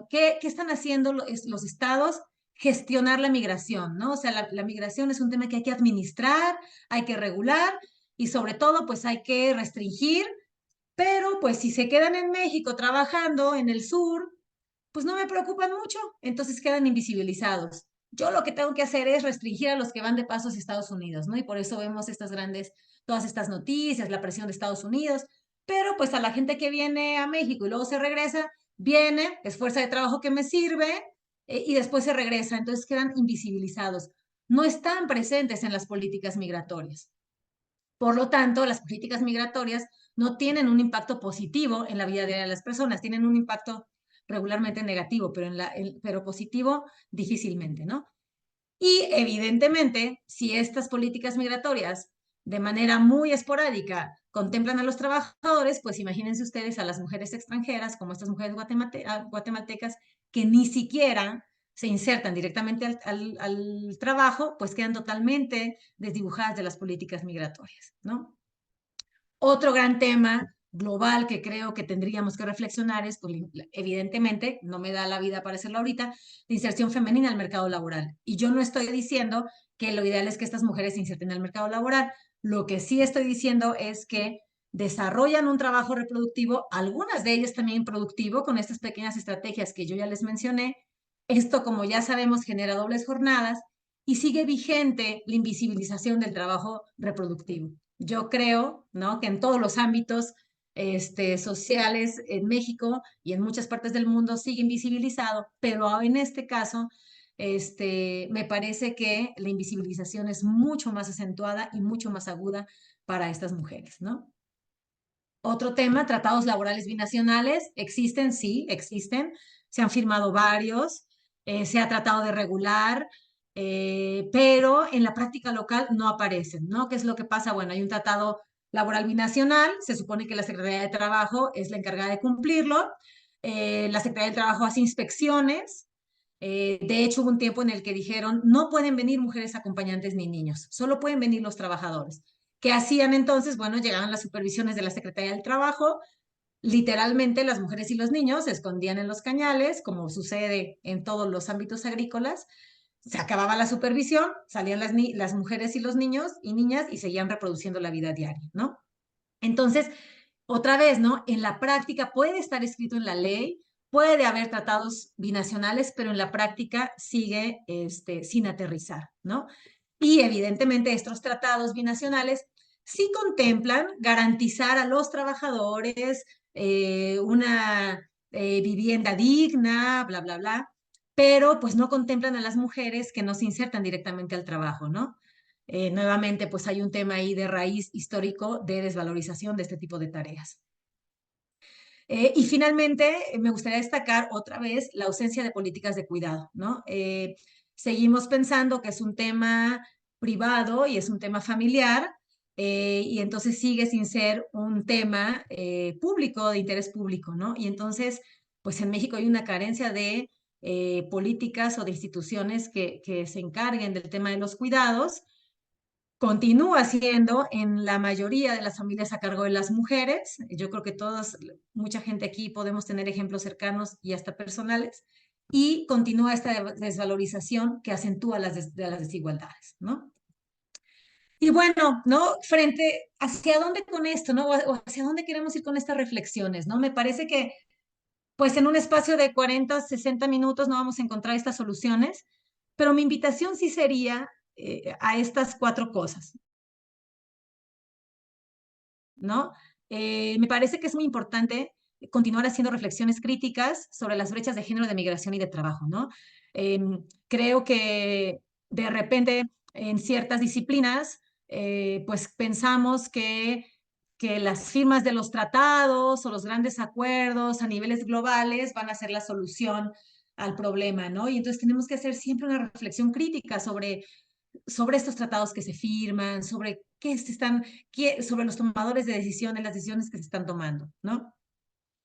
S2: qué están haciendo los estados? Gestionar la migración, ¿no? O sea, la migración es un tema que hay que administrar, hay que regular y sobre todo, pues hay que restringir, pero pues si se quedan en México trabajando en el sur, pues no me preocupan mucho, entonces quedan invisibilizados. Yo lo que tengo que hacer es restringir a los que van de paso hacia Estados Unidos, ¿no? Y por eso vemos todas estas noticias, la presión de Estados Unidos, pero pues a la gente que viene a México y luego se regresa, viene, es fuerza de trabajo que me sirve y después se regresa, entonces quedan invisibilizados. No están presentes en las políticas migratorias. Por lo tanto, las políticas migratorias no tienen un impacto positivo en la vida diaria de las personas, tienen un impacto regularmente negativo, pero positivo difícilmente, ¿no? Y evidentemente, si estas políticas migratorias de manera muy esporádica contemplan a los trabajadores, pues imagínense ustedes a las mujeres extranjeras, como estas mujeres guatemaltecas, que ni siquiera se insertan directamente al trabajo, pues quedan totalmente desdibujadas de las políticas migratorias, ¿no? Otro gran tema global que creo que tendríamos que reflexionar es, pues, evidentemente, no me da la vida para hacerlo ahorita, la inserción femenina al mercado laboral. Y yo no estoy diciendo que lo ideal es que estas mujeres se inserten al mercado laboral. Lo que sí estoy diciendo es que desarrollan un trabajo reproductivo, algunas de ellas también productivo, con estas pequeñas estrategias que yo ya les mencioné. Esto, como ya sabemos, genera dobles jornadas y sigue vigente la invisibilización del trabajo reproductivo. Yo creo, ¿no?, que en todos los ámbitos sociales en México y en muchas partes del mundo sigue invisibilizado, pero en este caso me parece que la invisibilización es mucho más acentuada y mucho más aguda para estas mujeres, ¿no? Otro tema, tratados laborales binacionales, existen, sí, existen, se han firmado varios, se ha tratado de regular, pero en la práctica local no aparecen, ¿no? ¿Qué es lo que pasa? Bueno, hay un tratado laboral binacional, se supone que la Secretaría de Trabajo es la encargada de cumplirlo, la Secretaría de Trabajo hace inspecciones, de hecho hubo un tiempo en el que dijeron, no pueden venir mujeres acompañantes ni niños, solo pueden venir los trabajadores. ¿Qué hacían entonces? Bueno, llegaban las supervisiones de la Secretaría del Trabajo, literalmente las mujeres y los niños se escondían en los cañales, como sucede en todos los ámbitos agrícolas, se acababa la supervisión, salían las mujeres y los niños y niñas y seguían reproduciendo la vida diaria, ¿no? Entonces, otra vez, ¿no? En la práctica puede estar escrito en la ley, puede haber tratados binacionales, pero en la práctica sigue sin aterrizar, ¿no? Y evidentemente estos tratados binacionales sí contemplan garantizar a los trabajadores una vivienda digna, bla, bla, bla, pero pues no contemplan a las mujeres que no se insertan directamente al trabajo, ¿no? Nuevamente, pues hay un tema ahí de raíz histórico de desvalorización de este tipo de tareas. Y finalmente, me gustaría destacar otra vez la ausencia de políticas de cuidado, ¿no? Seguimos pensando que es un tema privado y es un tema familiar, y entonces sigue sin ser un tema público, de interés público, ¿no? Y entonces, pues en México hay una carencia de políticas o de instituciones que se encarguen del tema de los cuidados. Continúa siendo en la mayoría de las familias a cargo de las mujeres. Yo creo que mucha gente aquí podemos tener ejemplos cercanos y hasta personales. Y continúa esta desvalorización que acentúa de las desigualdades, ¿no? Y bueno, ¿no? ¿Hacia dónde con esto, no? O hacia dónde queremos ir con estas reflexiones, ¿no? Me parece que, pues en un espacio de 40, 60 minutos no vamos a encontrar estas soluciones, pero mi invitación sí sería a estas cuatro cosas. ¿No? Me parece que es muy importante continuar haciendo reflexiones críticas sobre las brechas de género de migración y de trabajo, ¿no? Creo que de repente en ciertas disciplinas, pues pensamos que las firmas de los tratados o los grandes acuerdos a niveles globales van a ser la solución al problema, ¿no? Y entonces tenemos que hacer siempre una reflexión crítica sobre sobre estos tratados que se firman, sobre sobre los tomadores de decisiones, las decisiones que se están tomando, ¿no?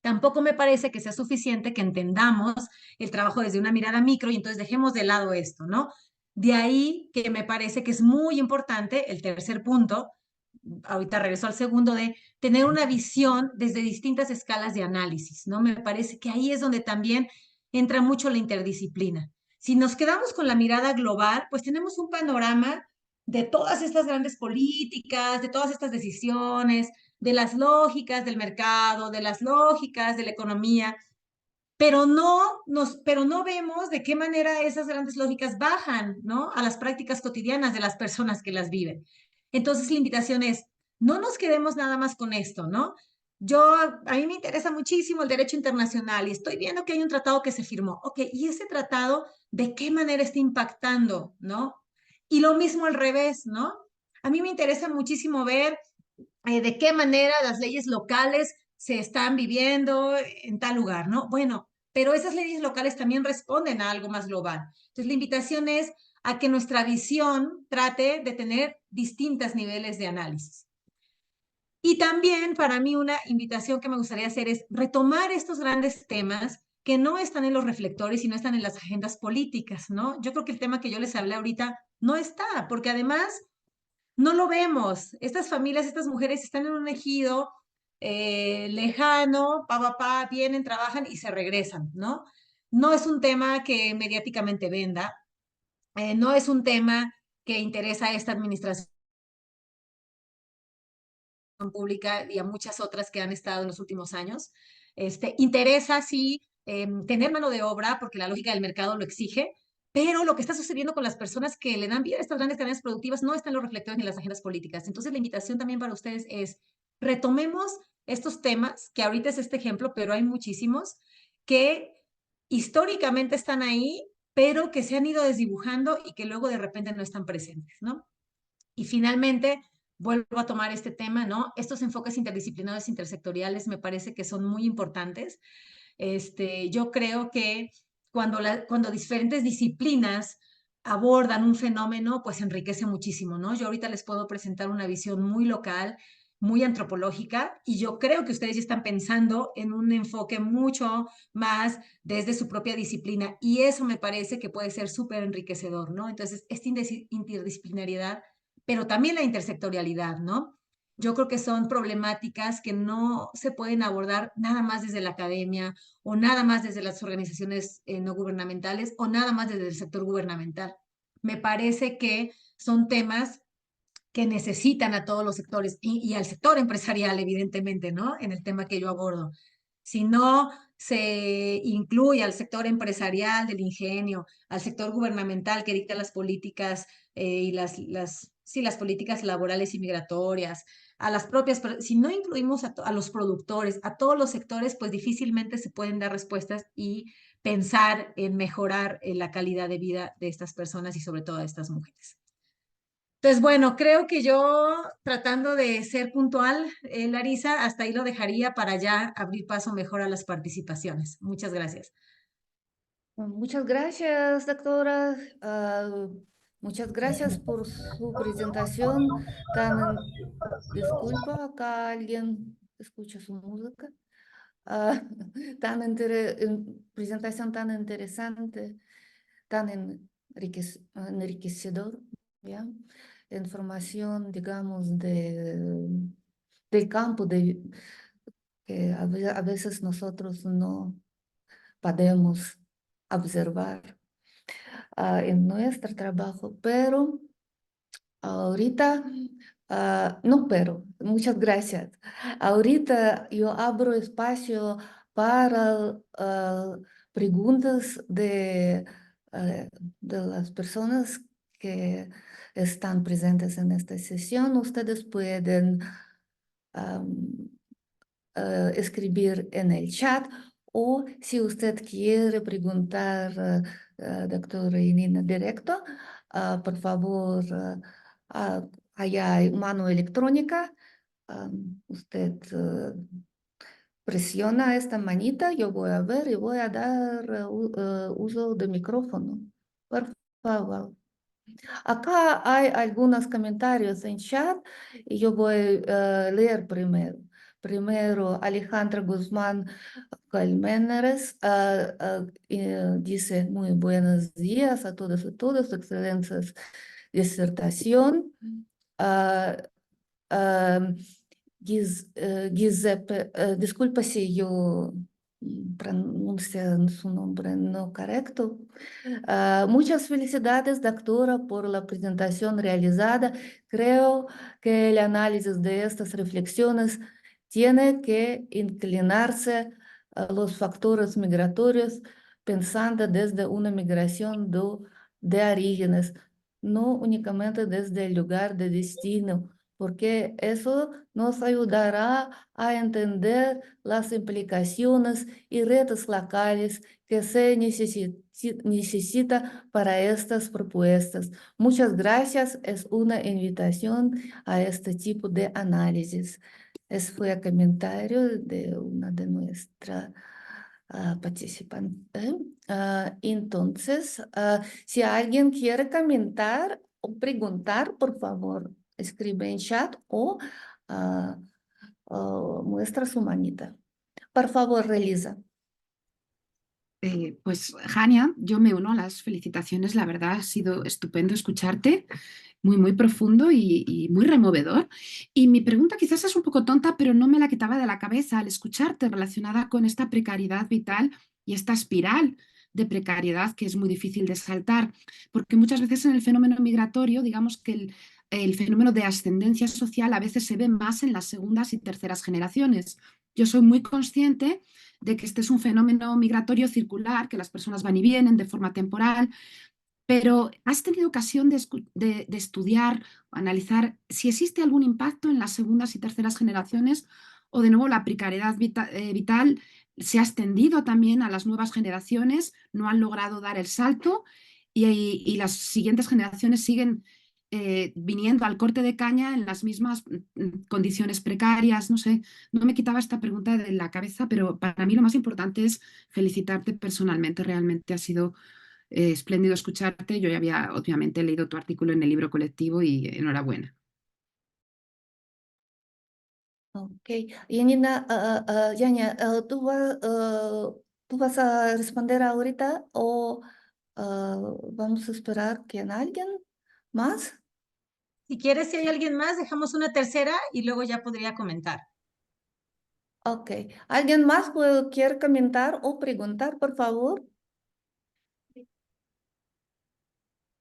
S2: Tampoco me parece que sea suficiente que entendamos el trabajo desde una mirada micro y entonces dejemos de lado esto, ¿no? De ahí que me parece que es muy importante el tercer punto, ahorita regreso al segundo, de tener una visión desde distintas escalas de análisis, ¿no? Me parece que ahí es donde también entra mucho la interdisciplina. Si nos quedamos con la mirada global, pues tenemos un panorama de todas estas grandes políticas, de todas estas decisiones, de las lógicas del mercado, de las lógicas de la economía, pero no vemos de qué manera esas grandes lógicas bajan, ¿no? A las prácticas cotidianas de las personas que las viven. Entonces, la invitación es, no nos quedemos nada más con esto, ¿no? A mí me interesa muchísimo el derecho internacional y estoy viendo que hay un tratado que se firmó. Ok, ¿y ese tratado de qué manera está impactando, ¿no? Y lo mismo al revés, ¿no? A mí me interesa muchísimo ver de qué manera las leyes locales se están viviendo en tal lugar, ¿no? Bueno, pero esas leyes locales también responden a algo más global. Entonces, la invitación es a que nuestra visión trate de tener distintos niveles de análisis. Y también para mí una invitación que me gustaría hacer es retomar estos grandes temas que no están en los reflectores y no están en las agendas políticas, ¿no? Yo creo que el tema que yo les hablé ahorita no está, porque además no lo vemos. Estas familias, estas mujeres están en un ejido lejano, vienen, trabajan y se regresan, ¿no? No es un tema que mediáticamente venda, no es un tema que interesa a esta administración pública y a muchas otras que han estado en los últimos años. Interesa, sí, tener mano de obra, porque la lógica del mercado lo exige, pero lo que está sucediendo con las personas que le dan vida a estas grandes cadenas productivas no están en los reflectores ni en las agendas políticas. Entonces, la invitación también para ustedes es, retomemos estos temas, que ahorita es este ejemplo, pero hay muchísimos, que históricamente están ahí, pero que se han ido desdibujando y que luego de repente no están presentes, ¿no? Y finalmente, vuelvo a tomar este tema, ¿no? Estos enfoques interdisciplinarios, intersectoriales, me parece que son muy importantes. Yo creo que cuando diferentes disciplinas abordan un fenómeno, pues enriquece muchísimo, ¿no? Yo ahorita les puedo presentar una visión muy local, muy antropológica, y yo creo que ustedes ya están pensando en un enfoque mucho más desde su propia disciplina, y eso me parece que puede ser súper enriquecedor, ¿no? Entonces, esta interdisciplinariedad, pero también la intersectorialidad, ¿no? Yo creo que son problemáticas que no se pueden abordar nada más desde la academia o nada más desde las organizaciones no gubernamentales o nada más desde el sector gubernamental. Me parece que son temas que necesitan a todos los sectores y al sector empresarial, evidentemente, ¿no? En el tema que yo abordo. Si no se incluye al sector empresarial del ingenio, al sector gubernamental que dicta las políticas y sí, las políticas laborales y migratorias, a las propias, si no incluimos a los productores, a todos los sectores, pues difícilmente se pueden dar respuestas y pensar en mejorar la calidad de vida de estas personas y sobre todo de estas mujeres. Entonces, bueno, creo que yo tratando de ser puntual, Larisa, hasta ahí lo dejaría para ya abrir paso mejor a las participaciones. Muchas gracias.
S1: Muchas gracias, doctora. Muchas gracias por su presentación disculpa, acá alguien escucha su música. Ah, presentación tan interesante, tan enriquecedor, ¿ya? Información, digamos, del campo que a veces nosotros no podemos observar en nuestro trabajo, pero ahorita, no, pero muchas gracias. Ahorita yo abro espacio para preguntas de las personas que están presentes en esta sesión. Ustedes pueden am, escribir en el chat o si usted quiere preguntar, doctora Inina, directo, por favor, allá hay mano electrónica. Usted presiona esta manita, yo voy a ver y voy a dar uso de micrófono. Por favor. Acá hay algunos comentarios en chat y yo voy a leer primero. Primero, Alejandra Guzmán Colmenares dice muy buenos días a todos y todas, excelencias disertación. Ah, ah, Giuseppe, disculpa si yo pronuncio su nombre no correcto. Muchas felicidades, doctora, por la presentación realizada. Creo que el análisis de estas reflexiones tiene que inclinarse a los factores migratorios, pensando desde una migración de orígenes, no únicamente desde el lugar de destino, porque eso nos ayudará a entender las implicaciones y retos locales que se necesita para estas propuestas. Muchas gracias. Es una invitación a este tipo de análisis. Ese fue el comentario de una de nuestras participantes. Entonces, si alguien quiere comentar o preguntar, por favor, escribe en chat o ah, muestra su manita. Por favor, realiza.
S3: Pues, Jania, yo me uno a las felicitaciones. La verdad, ha sido estupendo escucharte, muy, muy profundo y muy removedor. Y mi pregunta quizás es un poco tonta, pero no me la quitaba de la cabeza al escucharte relacionada con esta precariedad vital y esta espiral de precariedad que es muy difícil de saltar, porque muchas veces en el fenómeno migratorio, digamos que el fenómeno de ascendencia social a veces se ve más en las segundas y terceras generaciones. Yo soy muy consciente de que este es un fenómeno migratorio circular, que las personas van y vienen de forma temporal, pero ¿has tenido ocasión de estudiar o analizar si existe algún impacto en las segundas y terceras generaciones o de nuevo la precariedad vital se ha extendido también a las nuevas generaciones, no han logrado dar el salto y las siguientes generaciones siguen viniendo al corte de caña en las mismas condiciones precarias? No sé, no me quitaba esta pregunta de la cabeza, pero para mí lo más importante es felicitarte personalmente. Realmente ha sido espléndido escucharte. Yo ya había obviamente leído tu artículo en el libro colectivo y enhorabuena.
S1: Ok. Yanina, Yania, ¿tú vas a responder ahorita o vamos a esperar que alguien más?
S2: Si quieres, si hay alguien más, dejamos una tercera y luego ya podría comentar.
S1: Ok. ¿Alguien más quiere comentar o preguntar, por favor?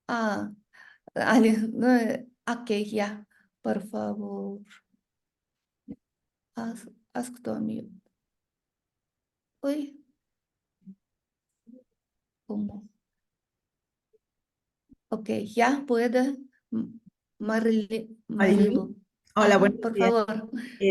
S1: Ah, ok, ya, por favor. Ask to unmute. Uy, ¿cómo? Ok, ya puede.
S4: Marilyn.
S1: Marilu.
S4: Hola,
S1: Ajá,
S4: buenos
S1: por
S4: días.
S1: favor,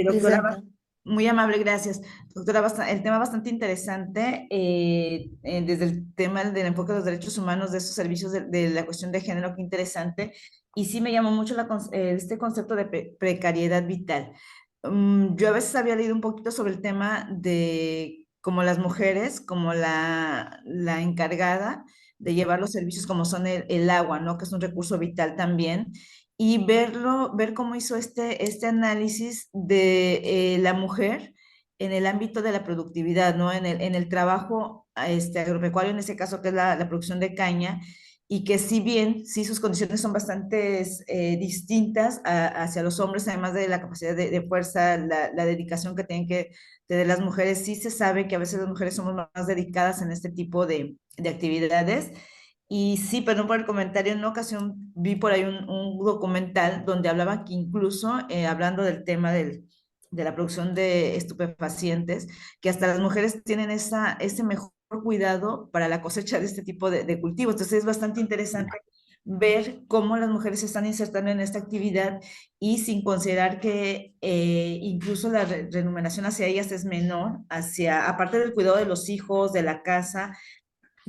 S4: Doctora,
S1: presenta.
S4: muy amable, gracias. Doctora, el tema bastante interesante, desde el tema del enfoque de los derechos humanos, de esos servicios de la cuestión de género, qué interesante. Y sí me llamó mucho este concepto de precariedad vital. Yo a veces había leído un poquito sobre el tema de como las mujeres, como la encargada de llevar los servicios como son el agua, ¿no? Que es un recurso vital también y ver cómo hizo este análisis de la mujer en el ámbito de la productividad, ¿no? En el trabajo agropecuario, en ese caso que es la producción de caña, y que si bien, sí, sus condiciones son bastante distintas hacia los hombres, además de la capacidad de fuerza, la dedicación que tienen que tener las mujeres, sí se sabe que a veces las mujeres somos más dedicadas en este tipo de actividades. Y sí, perdón por el comentario, en una ocasión vi por ahí un documental donde hablaban que incluso, hablando del tema de la producción de estupefacientes, que hasta las mujeres tienen ese mejor cuidado para la cosecha de este tipo de cultivos. Entonces es bastante interesante ver cómo las mujeres se están insertando en esta actividad y sin considerar que incluso la remuneración hacia ellas es menor, aparte del cuidado de los hijos, de la casa,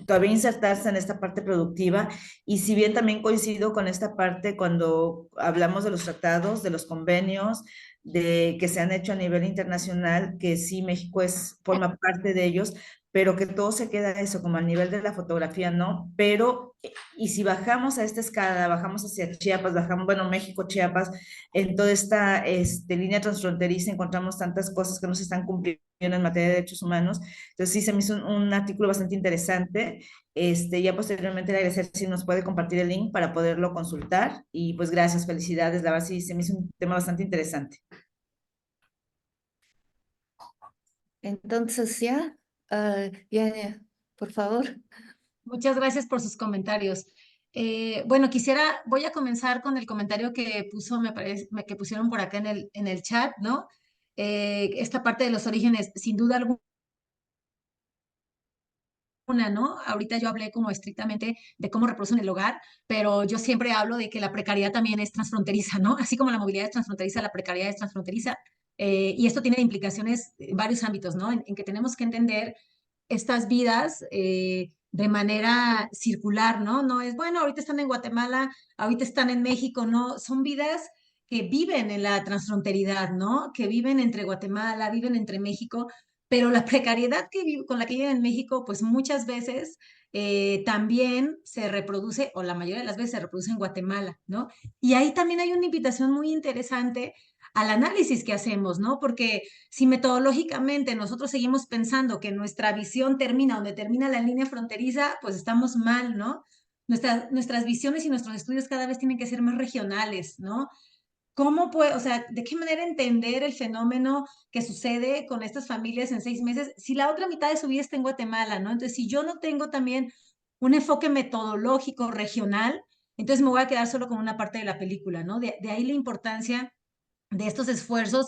S4: todavía insertarse en esta parte productiva. Y si bien también coincido con esta parte cuando hablamos de los tratados, de los convenios, que se han hecho a nivel internacional, que sí México forma parte de ellos, pero que todo se queda eso, como al nivel de la fotografía, ¿no? Pero, y si bajamos a esta escala, bajamos hacia Chiapas, bajamos, bueno, México, Chiapas, en toda esta línea transfronteriza encontramos tantas cosas que no se están cumpliendo en materia de derechos humanos. Entonces sí, se me hizo un artículo bastante interesante. Ya posteriormente le agradecer si nos puede compartir el link para poderlo consultar. Y pues gracias, felicidades, la verdad sí, se me hizo un tema bastante interesante.
S1: Entonces ya, Yania, por favor.
S2: Muchas gracias por sus comentarios. Bueno, voy a comenzar con el comentario que me parece, que pusieron por acá en el chat, ¿no? Esta parte de los orígenes, sin duda alguna, ¿no? Ahorita yo hablé como estrictamente de cómo reproducen el hogar, pero yo siempre hablo de que la precariedad también es transfronteriza, ¿no? Así como la movilidad es transfronteriza, la precariedad es transfronteriza. Y esto tiene implicaciones en varios ámbitos, ¿no? En que tenemos que entender estas vidas de manera circular, ¿no? No es, bueno, ahorita están en Guatemala, ahorita están en México, no, son vidas que viven en la transfronteridad, ¿no? Que viven entre Guatemala, viven entre México, pero la precariedad con la que viven en México, pues muchas veces también se reproduce, o la mayoría de las veces se reproduce en Guatemala, ¿no? Y ahí también hay una invitación muy interesante al análisis que hacemos, ¿no? Porque si metodológicamente nosotros seguimos pensando que nuestra visión termina donde termina la línea fronteriza, pues estamos mal, ¿no? Nuestras visiones y nuestros estudios cada vez tienen que ser más regionales, ¿no? ¿Cómo puede, o sea, de qué manera entender el fenómeno que sucede con estas familias en 6 meses si la otra mitad de su vida está en Guatemala, ¿no? Entonces, si yo no tengo también un enfoque metodológico regional, entonces me voy a quedar solo con una parte de la película, ¿no? De ahí la importancia de estos esfuerzos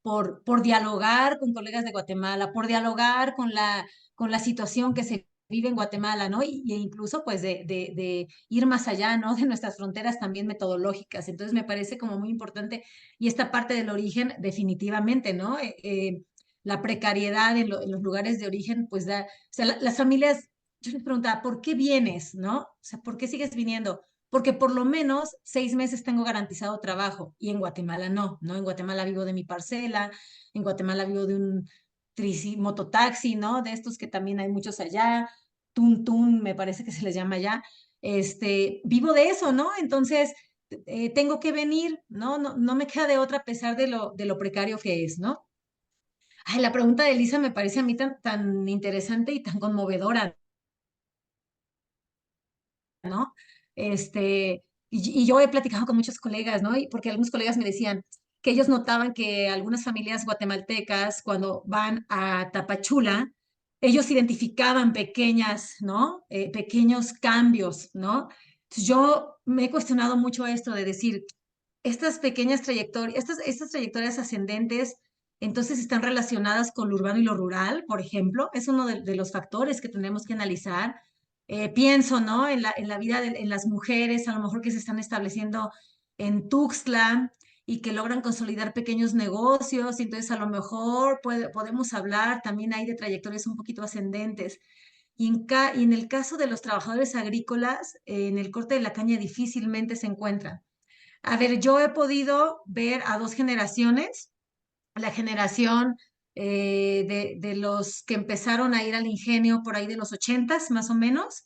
S2: por dialogar con colegas de Guatemala, por dialogar con la situación que se vive en Guatemala, ¿no? E incluso pues de ir más allá, ¿no? De nuestras fronteras también metodológicas. Entonces me parece como muy importante y esta parte del origen definitivamente, ¿no? La precariedad en los lugares de origen, pues da, o sea, las familias, yo les preguntaba, ¿por qué vienes, no? O sea, ¿por qué sigues viniendo? Porque por lo menos 6 meses tengo garantizado trabajo y en Guatemala no, ¿no? En Guatemala vivo de mi parcela, en Guatemala vivo de un mototaxi, ¿no? De estos que también hay muchos allá, tun, me parece que se les llama allá. Vivo de eso, ¿no? Entonces, tengo que venir, ¿no? No me queda de otra a pesar de lo precario que es, ¿no? Ay, la pregunta de Elisa me parece a mí tan interesante y tan conmovedora, ¿no? Y yo he platicado con muchos colegas, ¿no? Y porque algunos colegas me decían que ellos notaban que algunas familias guatemaltecas, cuando van a Tapachula, ellos identificaban pequeñas, ¿no? Pequeños cambios, ¿no? Entonces, yo me he cuestionado mucho esto de decir, estas pequeñas trayectorias, estas trayectorias ascendentes, entonces están relacionadas con lo urbano y lo rural, por ejemplo, es uno de los factores que tenemos que analizar. Pienso, ¿no? En la vida en las mujeres, a lo mejor que se están estableciendo en Tuxtla y que logran consolidar pequeños negocios, y entonces a lo mejor podemos hablar también ahí de trayectorias un poquito ascendentes. Y en el caso de los trabajadores agrícolas, en el corte de la caña difícilmente se encuentran. A ver, yo he podido ver a dos generaciones, la generación de los que empezaron a ir al ingenio por ahí de los 80s, más o menos,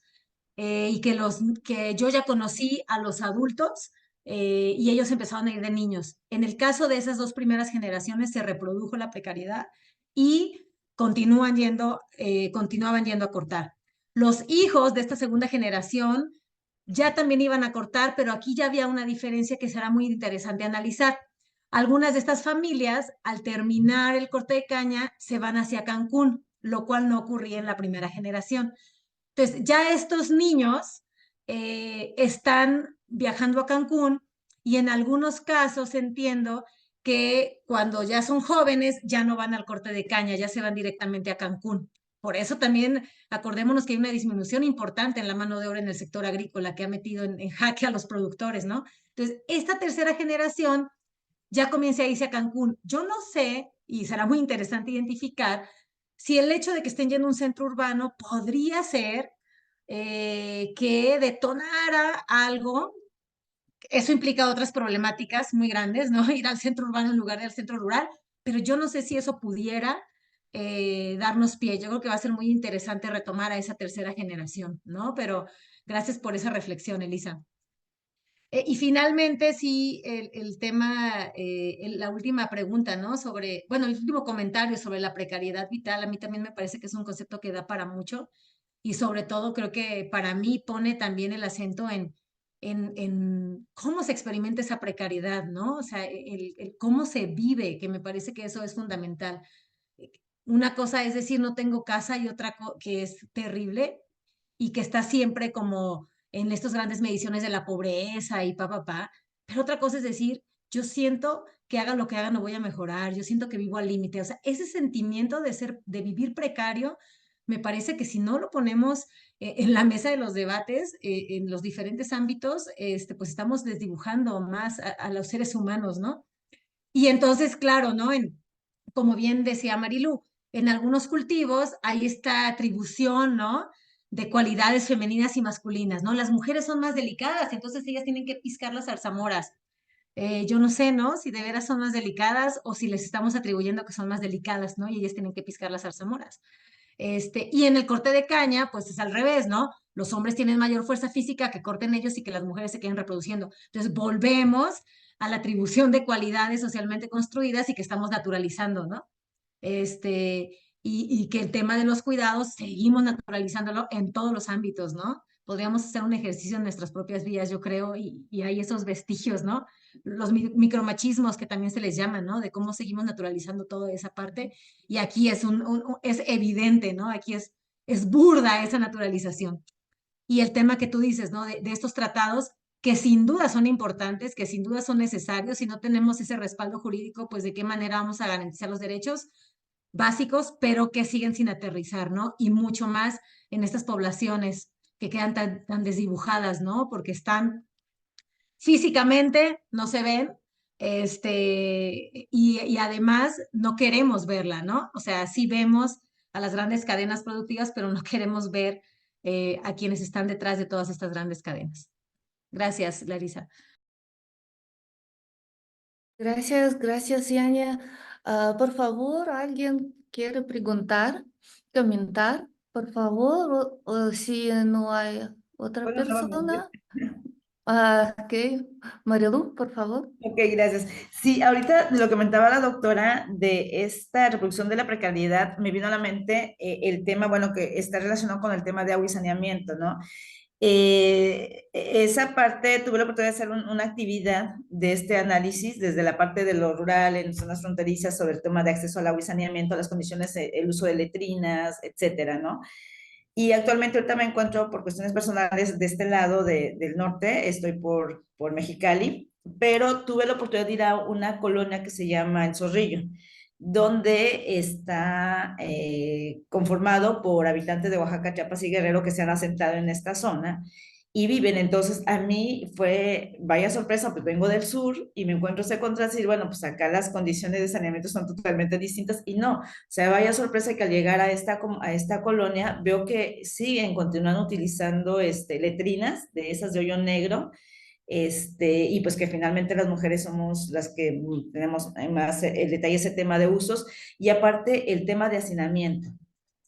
S2: y que yo ya conocí a los adultos y ellos empezaron a ir de niños. En el caso de esas dos primeras generaciones se reprodujo la precariedad y continuaban yendo a cortar. Los hijos de esta segunda generación ya también iban a cortar, pero aquí ya había una diferencia que será muy interesante analizar. Algunas de estas familias, al terminar el corte de caña, se van hacia Cancún, lo cual no ocurría en la primera generación. Entonces, ya estos niños están viajando a Cancún y en algunos casos entiendo que cuando ya son jóvenes ya no van al corte de caña, ya se van directamente a Cancún. Por eso también acordémonos que hay una disminución importante en la mano de obra en el sector agrícola que ha metido en jaque a los productores, ¿no? Entonces, esta tercera generación ya comienza a irse a Cancún. Yo no sé, y será muy interesante identificar, si el hecho de que estén yendo a un centro urbano podría ser que detonara algo. Eso implica otras problemáticas muy grandes, ¿no? Ir al centro urbano en lugar del centro rural, pero yo no sé si eso pudiera darnos pie. Yo creo que va a ser muy interesante retomar a esa tercera generación, ¿no? Pero gracias por esa reflexión, Elisa. Y finalmente, sí, el tema, la última pregunta, ¿no? Sobre, bueno, el último comentario sobre la precariedad vital, a mí también me parece que es un concepto que da para mucho y sobre todo creo que para mí pone también el acento en cómo se experimenta esa precariedad, ¿no? O sea, el cómo se vive, que me parece que eso es fundamental. Una cosa es decir, no tengo casa y otra que es terrible y que está siempre como en estas grandes mediciones de la pobreza y pero otra cosa es decir, yo siento que haga lo que haga no voy a mejorar, yo siento que vivo al límite, o sea, ese sentimiento de vivir precario, me parece que si no lo ponemos en la mesa de los debates, en los diferentes ámbitos, pues estamos desdibujando más a los seres humanos, ¿no? Y entonces, claro, ¿no? Como bien decía Marilú, en algunos cultivos hay esta atribución, ¿no? De cualidades femeninas y masculinas, ¿no? Las mujeres son más delicadas, entonces ellas tienen que piscar las zarzamoras. Yo no sé, ¿no? Si de veras son más delicadas o si les estamos atribuyendo que son más delicadas, ¿no? Y ellas tienen que piscar las zarzamoras. Y en el corte de caña, pues es al revés, ¿no? Los hombres tienen mayor fuerza física que corten ellos y que las mujeres se queden reproduciendo. Entonces volvemos a la atribución de cualidades socialmente construidas y que estamos naturalizando, ¿no? Y que el tema de los cuidados seguimos naturalizándolo en todos los ámbitos, ¿no? Podríamos hacer un ejercicio en nuestras propias vidas, yo creo, y hay esos vestigios, ¿no? Los micromachismos que también se les llaman, ¿no? De cómo seguimos naturalizando toda esa parte. Y aquí es evidente, ¿no? Aquí es burda esa naturalización. Y el tema que tú dices, ¿no? De estos tratados que sin duda son importantes, que sin duda son necesarios, si no tenemos ese respaldo jurídico, pues de qué manera vamos a garantizar los derechos básicos, pero que siguen sin aterrizar, ¿no? Y mucho más en estas poblaciones que quedan tan desdibujadas, ¿no? Porque están físicamente, no se ven, y además no queremos verla, ¿no? O sea, sí vemos a las grandes cadenas productivas, pero no queremos ver a quienes están detrás de todas estas grandes cadenas. Gracias, Larisa.
S1: Gracias, Yania. Por favor, ¿alguien quiere preguntar, comentar? Por favor, o si no hay otra
S4: Bueno, no, no,
S1: persona. Ok, Marilu, por favor.
S4: ok, gracias. Sí, ahorita lo que comentaba la doctora de esta reproducción de la precariedad, me vino a la mente el tema, bueno, que está relacionado con el tema de agua y saneamiento, ¿no? Esa parte, tuve la oportunidad de hacer una actividad de este análisis desde la parte de lo rural, en zonas fronterizas, sobre el tema de acceso al agua y saneamiento, las condiciones, el uso de letrinas, etcétera, ¿no? Y actualmente ahorita me encuentro por cuestiones personales de este lado del norte, estoy por Mexicali, pero tuve la oportunidad de ir a una colonia que se llama El Zorrillo, donde está conformado por habitantes de Oaxaca, Chiapas y Guerrero que se han asentado en esta zona y viven. Entonces, a mí fue, vaya sorpresa, pues vengo del sur y me encuentro ese contraste y bueno, pues acá las condiciones de saneamiento son totalmente distintas y no, o sea, vaya sorpresa que al llegar a esta colonia veo que siguen continuando utilizando letrinas de esas de hoyo negro, y pues que finalmente las mujeres somos las que tenemos más el detalle ese tema de usos y aparte el tema de hacinamiento,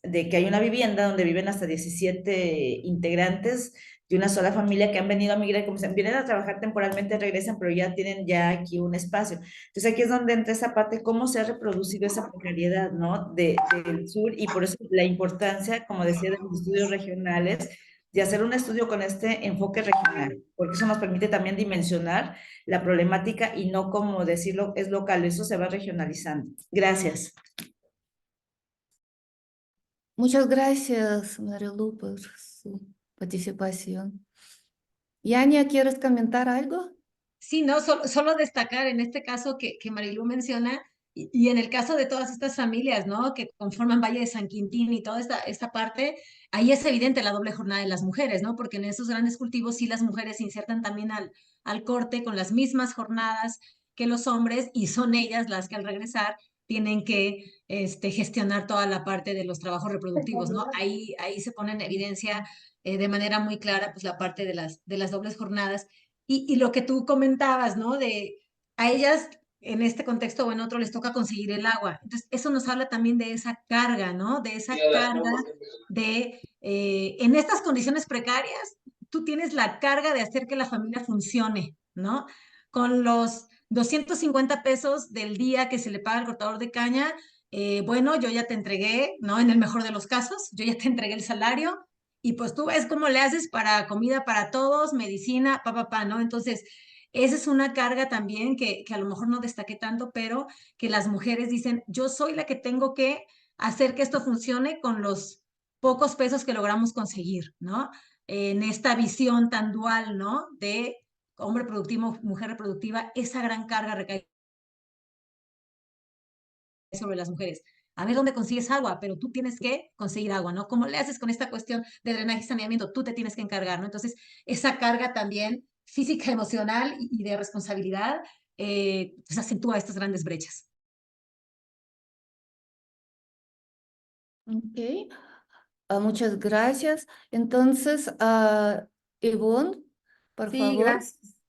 S4: de que hay una vivienda donde viven hasta 17 integrantes de una sola familia que han venido a migrar, como se vienen a trabajar temporalmente, regresan, pero ya tienen ya aquí un espacio. Entonces aquí es donde entra esa parte, cómo se ha reproducido esa precariedad, ¿no? Del sur y por eso la importancia, como decía, de los estudios regionales, de hacer un estudio con este enfoque regional, porque eso nos permite también dimensionar la problemática y no como decirlo es local, eso se va regionalizando. Gracias.
S1: Muchas gracias, Marilu, por su participación. Yania, ¿quieres comentar algo?
S2: Sí, no, solo destacar en este caso que Marilú menciona, y en el caso de todas estas familias, ¿no? Que conforman Valle de San Quintín y toda esta parte, ahí es evidente la doble jornada de las mujeres, ¿no? Porque en esos grandes cultivos sí las mujeres se insertan también al corte con las mismas jornadas que los hombres y son ellas las que al regresar tienen que gestionar toda la parte de los trabajos reproductivos, ¿no? Ahí se pone en evidencia de manera muy clara pues la parte de las dobles jornadas y lo que tú comentabas, ¿no? De a ellas en este contexto o en otro les toca conseguir el agua. Entonces, eso nos habla también de esa carga, ¿no? De esa carga de, en estas condiciones precarias, tú tienes la carga de hacer que la familia funcione, ¿no? Con los 250 pesos del día que se le paga al cortador de caña, bueno, yo ya te entregué, ¿no? En el mejor de los casos, yo ya te entregué el salario y pues tú ves cómo le haces para comida para todos, medicina, ¿no? Entonces, esa es una carga también que a lo mejor no destaqué tanto, pero que las mujeres dicen, yo soy la que tengo que hacer que esto funcione con los pocos pesos que logramos conseguir, ¿no? En esta visión tan dual, ¿no? De hombre productivo, mujer reproductiva, esa gran carga recae sobre las mujeres. A ver dónde consigues agua, pero tú tienes que conseguir agua, ¿no? ¿Cómo le haces con esta cuestión de drenaje y saneamiento? Tú te tienes que encargar, ¿no? Entonces, esa carga también física, emocional y de responsabilidad, pues acentúa estas grandes brechas.
S1: Ok, muchas gracias. Entonces, Ivonne, por
S5: Sí,
S1: favor.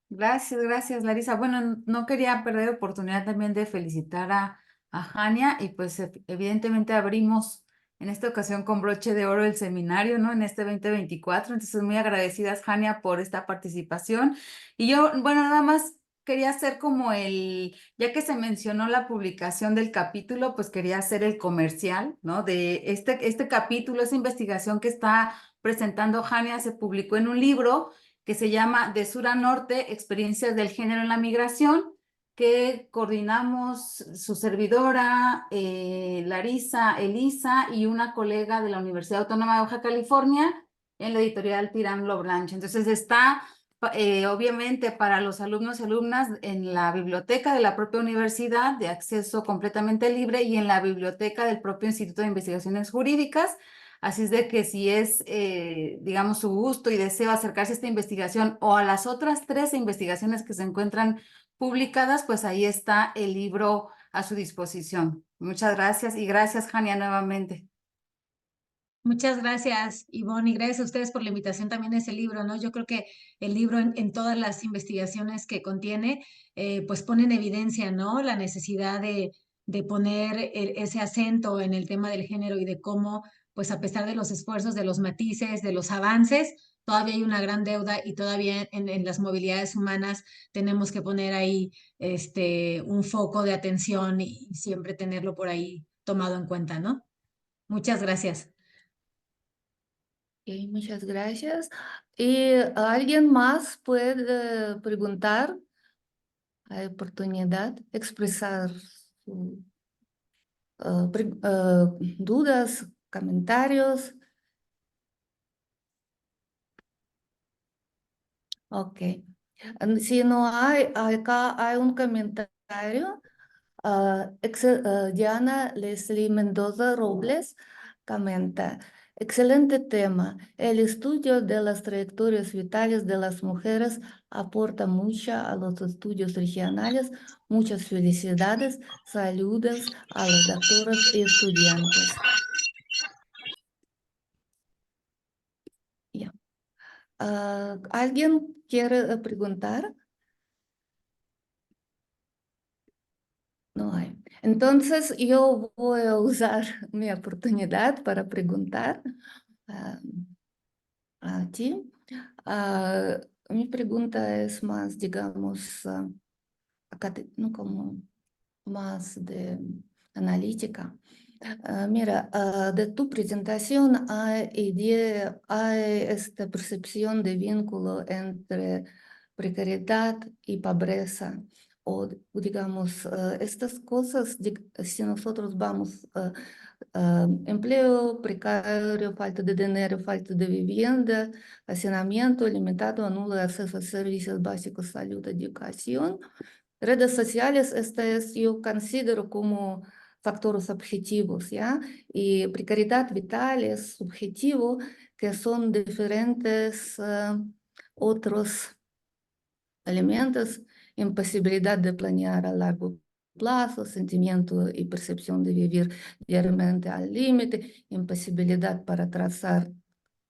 S5: gracias, Larisa. Bueno, no quería perder oportunidad también de felicitar a Jania y pues evidentemente abrimos en esta ocasión con broche de oro el seminario, ¿no? En este 2024. Entonces, muy agradecidas, Jania, por esta participación. Y yo, bueno, nada más quería hacer como ya que se mencionó la publicación del capítulo, pues quería hacer el comercial, ¿no? De este capítulo, esa investigación que está presentando Jania se publicó en un libro que se llama De Sur a Norte, Experiencias del Género en la Migración, que coordinamos su servidora, Larisa, Elisa y una colega de la Universidad Autónoma de Baja California en la editorial Tirán Lo Blanche. Entonces está, obviamente, para los alumnos y alumnas en la biblioteca de la propia universidad de acceso completamente libre y en la biblioteca del propio Instituto de Investigaciones Jurídicas. Así es de que si es, digamos, su gusto y deseo acercarse a esta investigación o a las otras 13 investigaciones que se encuentran publicadas, pues ahí está el libro a su disposición. Muchas gracias y gracias, Jania, nuevamente.
S2: Muchas gracias, Ivonne, y gracias a ustedes por la invitación también a ese libro, ¿no? Yo creo que el libro en todas las investigaciones que contiene, pues pone en evidencia, ¿no? La necesidad de poner ese acento en el tema del género y de cómo, pues a pesar de los esfuerzos, de los matices, de los avances, todavía hay una gran deuda y todavía en las movilidades humanas tenemos que poner ahí un foco de atención y siempre tenerlo por ahí tomado en cuenta, ¿no? Muchas gracias.
S1: Ok, muchas gracias. ¿Y alguien más puede preguntar? Hay oportunidad de expresar sus dudas, comentarios. Ok. Si no hay, acá hay un comentario. Diana Leslie Mendoza Robles comenta, excelente tema. El estudio de las trayectorias vitales de las mujeres aporta mucho a los estudios regionales. Muchas felicidades, saludos a las doctoras y estudiantes. Ya. ¿Alguien quiere preguntar? No hay. Entonces yo voy a usar mi oportunidad para preguntar ah, a ti. Mi pregunta es más, digamos, no como más de analítica. Mira, de tu presentación hay esta percepción de vínculo entre precariedad y pobreza. O digamos, estas cosas, si nosotros vamos empleo precario, falta de dinero, falta de vivienda, hacinamiento limitado, nulo acceso a servicios básicos, salud, educación. Redes sociales, yo considero como factores objetivos, ¿ya? Y precariedad vital es subjetivo, que son diferentes otros elementos, imposibilidad de planear a largo plazo, sentimiento y percepción de vivir diariamente al límite, imposibilidad para trazar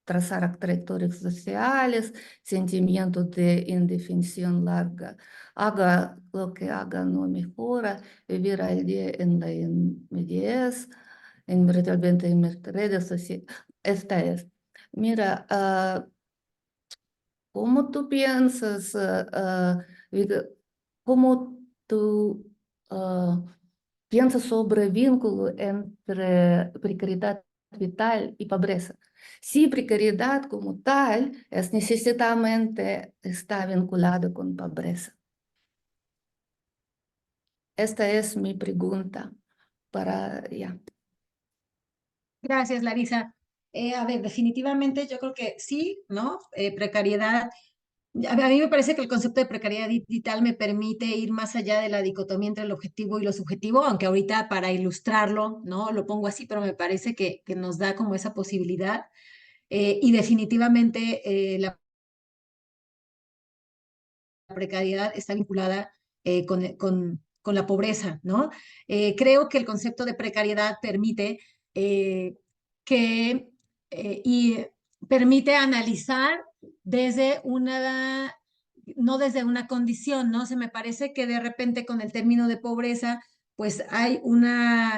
S1: trazar trayectorias sociales, sentimiento de indefensión larga. Haga lo que haga, no mejora, vivir al día en la inmediatez, inmediatamente en mis redes sociales. Esta es. Mira, ¿cómo tú piensas, cómo tú piensas sobre el vínculo entre precariedad vital y pobreza? Si precariedad como tal es necesariamente está vinculada con pobreza. Esta es mi pregunta para ya.
S2: Gracias, Larisa. A ver, definitivamente yo creo que sí, ¿no? Precariedad. A mí me parece que el concepto de precariedad digital me permite ir más allá de la dicotomía entre el objetivo y lo subjetivo, aunque ahorita para ilustrarlo, ¿no? Lo pongo así, pero me parece que nos da como esa posibilidad. Y definitivamente la precariedad está vinculada con la pobreza, ¿no? Creo que el concepto de precariedad permite eh, que y permite analizar desde una, no desde una condición, ¿no? Se me parece que de repente con el término de pobreza pues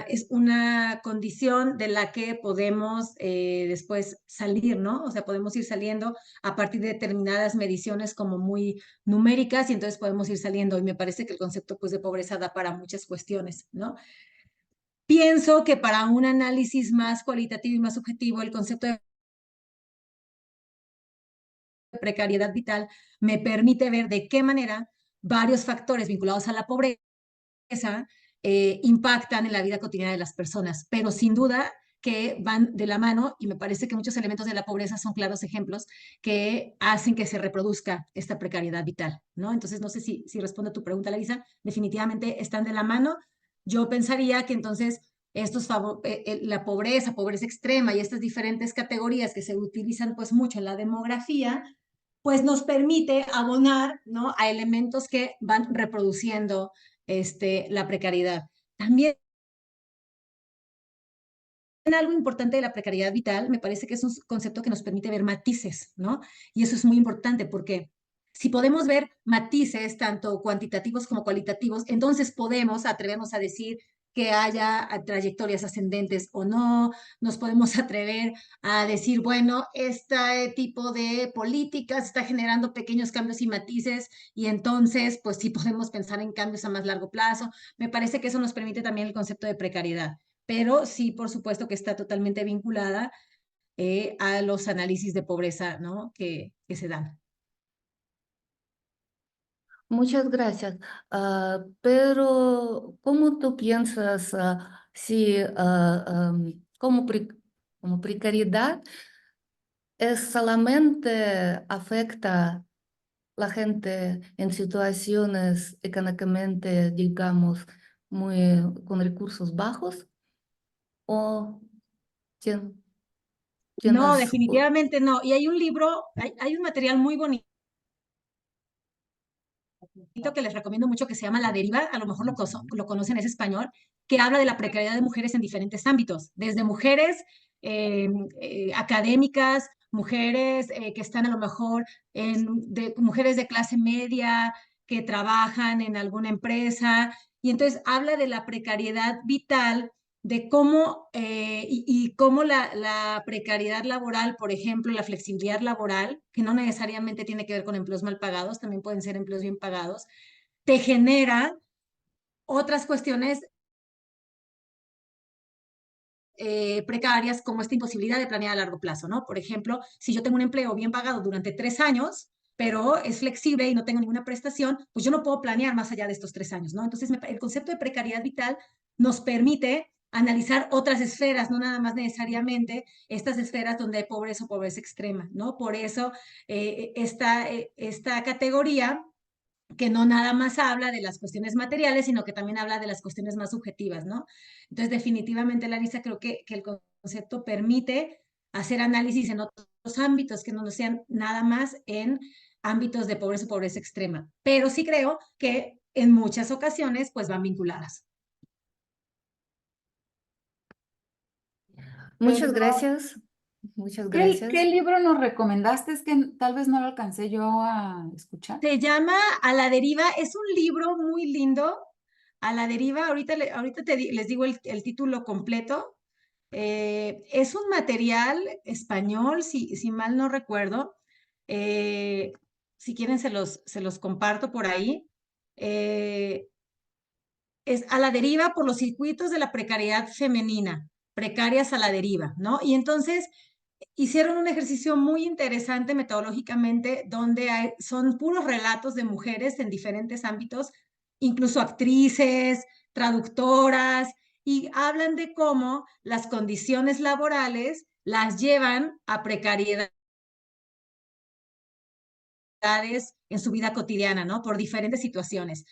S2: es una condición de la que podemos después salir, ¿no? O sea, podemos ir saliendo a partir de determinadas mediciones como muy numéricas y entonces podemos ir saliendo y me parece que el concepto pues de pobreza da para muchas cuestiones, ¿no? Pienso que para un análisis más cualitativo y más objetivo, el concepto de precariedad vital me permite ver de qué manera varios factores vinculados a la pobreza impactan en la vida cotidiana de las personas, pero sin duda que van de la mano y me parece que muchos elementos de la pobreza son claros ejemplos que hacen que se reproduzca esta precariedad vital, ¿no? Entonces, no sé si respondo a tu pregunta, Larisa, definitivamente están de la mano. Yo pensaría que entonces la pobreza, pobreza extrema y estas diferentes categorías que se utilizan pues mucho en la demografía, pues nos permite abonar, ¿no? A elementos que van reproduciendo la precariedad. También algo importante de la precariedad vital, me parece que es un concepto que nos permite ver matices, ¿no? Y eso es muy importante porque si podemos ver matices, tanto cuantitativos como cualitativos, entonces podemos atrevernos a decir que haya trayectorias ascendentes o no, nos podemos atrever a decir, bueno, este tipo de políticas está generando pequeños cambios y matices y entonces, pues sí podemos pensar en cambios a más largo plazo. Me parece que eso nos permite también el concepto de precariedad, pero sí, por supuesto que está totalmente vinculada a los análisis de pobreza, ¿no? que se dan.
S1: Muchas gracias. Pero, ¿cómo tú piensas si como precariedad es solamente afecta la gente en situaciones económicamente, digamos, muy con recursos bajos? ¿O tien-
S2: No,
S1: tienes
S2: definitivamente no. Y hay un libro, hay un material muy bonito que les recomiendo mucho que se llama La Deriva, a lo mejor lo conocen, es español, que habla de la precariedad de mujeres en diferentes ámbitos, desde mujeres académicas, mujeres que están a lo mejor mujeres de clase media que trabajan en alguna empresa, y entonces habla de la precariedad vital de cómo y cómo la precariedad laboral, por ejemplo, la flexibilidad laboral, que no necesariamente tiene que ver con empleos mal pagados, también pueden ser empleos bien pagados, te genera otras cuestiones precarias como esta imposibilidad de planear a largo plazo, ¿no? Por ejemplo, si yo tengo un empleo bien pagado durante 3 años, pero es flexible y no tengo ninguna prestación, pues yo no puedo planear más allá de estos 3 años, ¿no? Entonces, el concepto de precariedad vital nos permite analizar otras esferas, no nada más necesariamente estas esferas donde hay pobreza o pobreza extrema, ¿no? Por eso esta categoría que no nada más habla de las cuestiones materiales, sino que también habla de las cuestiones más subjetivas, ¿no? Entonces, definitivamente, Larisa, creo que el concepto permite hacer análisis en otros ámbitos que no sean nada más en ámbitos de pobreza o pobreza extrema. Pero sí creo que en muchas ocasiones, pues van vinculadas.
S1: Muchas gracias. Muchas
S5: ¿Qué
S1: gracias.
S5: libro nos recomendaste? Es que tal vez no lo alcancé yo a escuchar.
S2: Se llama A la deriva, es un libro muy lindo. A la deriva, ahorita les digo el título completo. Es un material español, si mal no recuerdo. Eh, si quieren, se los comparto por ahí. Eh, es A la deriva por los circuitos de la precariedad femenina, precarias a la deriva, ¿no? Y entonces hicieron un ejercicio muy interesante metodológicamente, donde son puros relatos de mujeres en diferentes ámbitos, incluso actrices, traductoras, y hablan de cómo las condiciones laborales las llevan a precariedad en su vida cotidiana, ¿no? Por diferentes situaciones,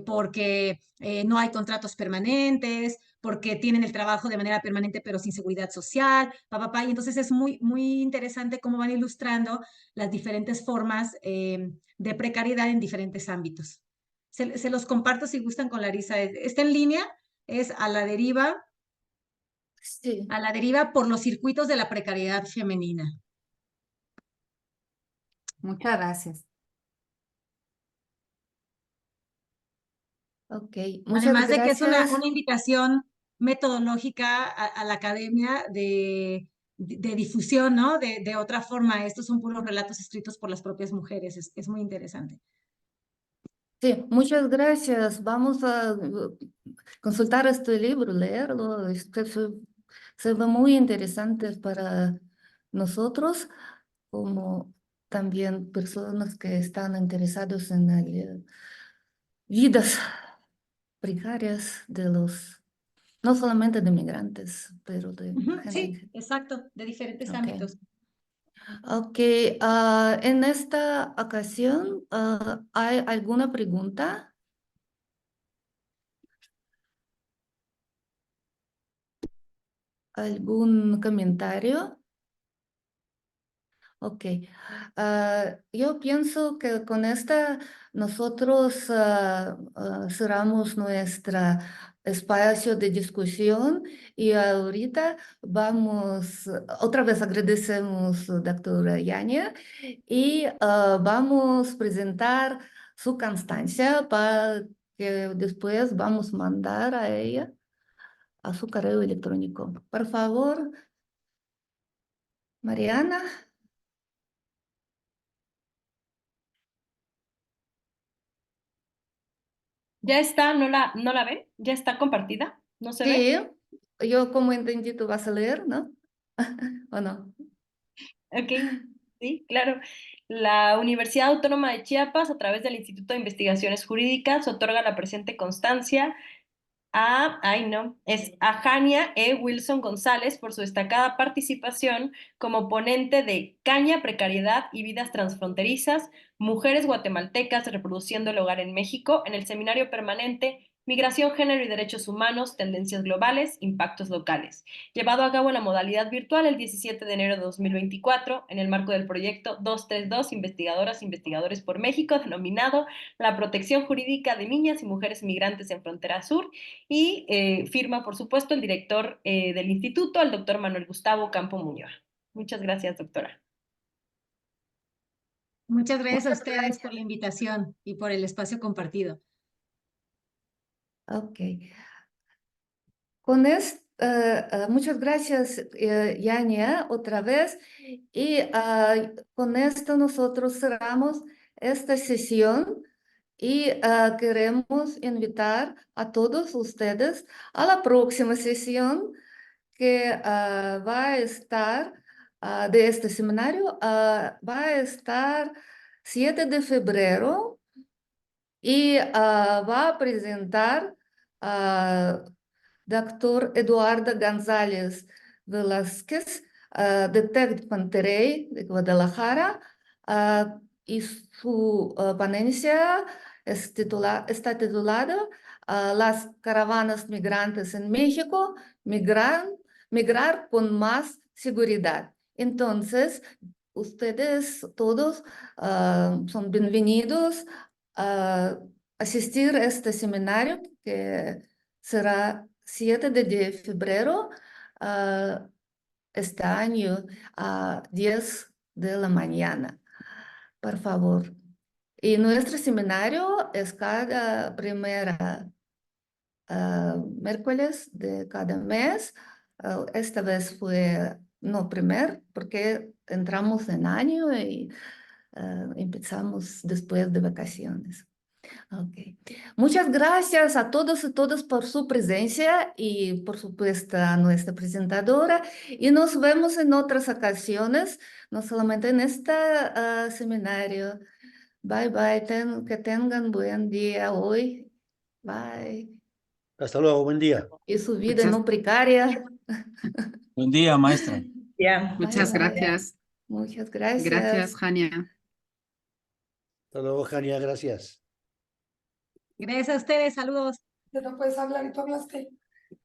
S2: porque no hay contratos permanentes, porque tienen el trabajo de manera permanente pero sin seguridad social, y entonces es muy interesante cómo van ilustrando las diferentes formas de precariedad en diferentes ámbitos. Se los comparto si gustan con Larisa. Está en línea, es
S1: Sí,
S2: a la deriva por los circuitos de la precariedad femenina.
S5: Muchas gracias.
S1: ok. Muchas
S2: Además de que es
S1: gracias.
S2: una invitación metodológica a la academia de difusión, ¿no? De otra forma, estos son puros relatos escritos por las propias mujeres, es muy interesante.
S1: Sí, muchas gracias. Vamos a consultar este libro, leerlo. Se ve muy interesante para nosotros, como también personas que están interesados en vidas precarias de los, no solamente de migrantes, pero de gente en
S2: Sí, exacto, de diferentes
S1: Ok.
S2: ámbitos.
S1: Ok, en esta ocasión, ¿hay alguna pregunta? ¿Algún comentario? Ok, yo pienso que con esta nosotros cerramos nuestro espacio de discusión y ahorita vamos, otra vez agradecemos, doctora Yania, y vamos a presentar su constancia para que después vamos a mandar a ella a su correo electrónico. Por favor, Mariana.
S6: Ya está, ¿no la ven? ¿Ya está compartida? ¿No se ve?
S1: Sí, yo como entendí, tú vas a leer, ¿no? ¿O no?
S6: Ok, sí, claro. La Universidad Autónoma de Chiapas, a través del Instituto de Investigaciones Jurídicas, otorga la presente constancia ay no, es a Jania E. Wilson González por su destacada participación como ponente de Caña, Precariedad y Vidas Transfronterizas, Mujeres Guatemaltecas Reproduciendo el Hogar en México, en el seminario permanente Migración, Género y Derechos Humanos, Tendencias Globales, Impactos Locales, llevado a cabo en la modalidad virtual el 17 de enero de 2024, en el marco del proyecto 232 Investigadoras e Investigadores por México, denominado La Protección Jurídica de Niñas y Mujeres Migrantes en Frontera Sur, y firma, por supuesto, el director del instituto, el doctor Manuel Gustavo Campo Muñoz. Muchas gracias, doctora.
S2: Muchas gracias a
S1: Muchas
S2: ustedes por la invitación y por el espacio compartido.
S1: Ok. Muchas gracias, Yania, otra vez. Y con esto nosotros cerramos esta sesión y queremos invitar a todos ustedes a la próxima sesión que va a estar de este seminario, va a estar 7 de febrero y va a presentar doctor Eduardo González Velázquez, de TEC de Monterrey, de Guadalajara, y su ponencia está titulada Las caravanas migrantes en México, migrar con más seguridad. Entonces, ustedes todos son bienvenidos a asistir a este seminario que será 7 de febrero este año a 10 de la mañana, por favor. Y nuestro seminario es cada primera miércoles de cada mes. Esta vez fue no primer, porque entramos en año y empezamos después de vacaciones. Ok. Muchas gracias a todos y todas por su presencia y por supuesto a nuestra presentadora. Y nos vemos en otras ocasiones, no solamente en este seminario. Bye bye, que tengan buen día hoy. Bye.
S7: Hasta luego, buen día.
S1: Y su vida
S3: Muchas,
S1: no precaria.
S8: Buen día, maestra.
S4: Ya.
S3: muchas
S1: Bye, bye.
S3: gracias.
S1: Muchas gracias.
S3: Gracias, Jania.
S7: Hasta luego, Jania, gracias.
S2: Gracias a ustedes, saludos.
S9: No puedes hablar y tú hablaste.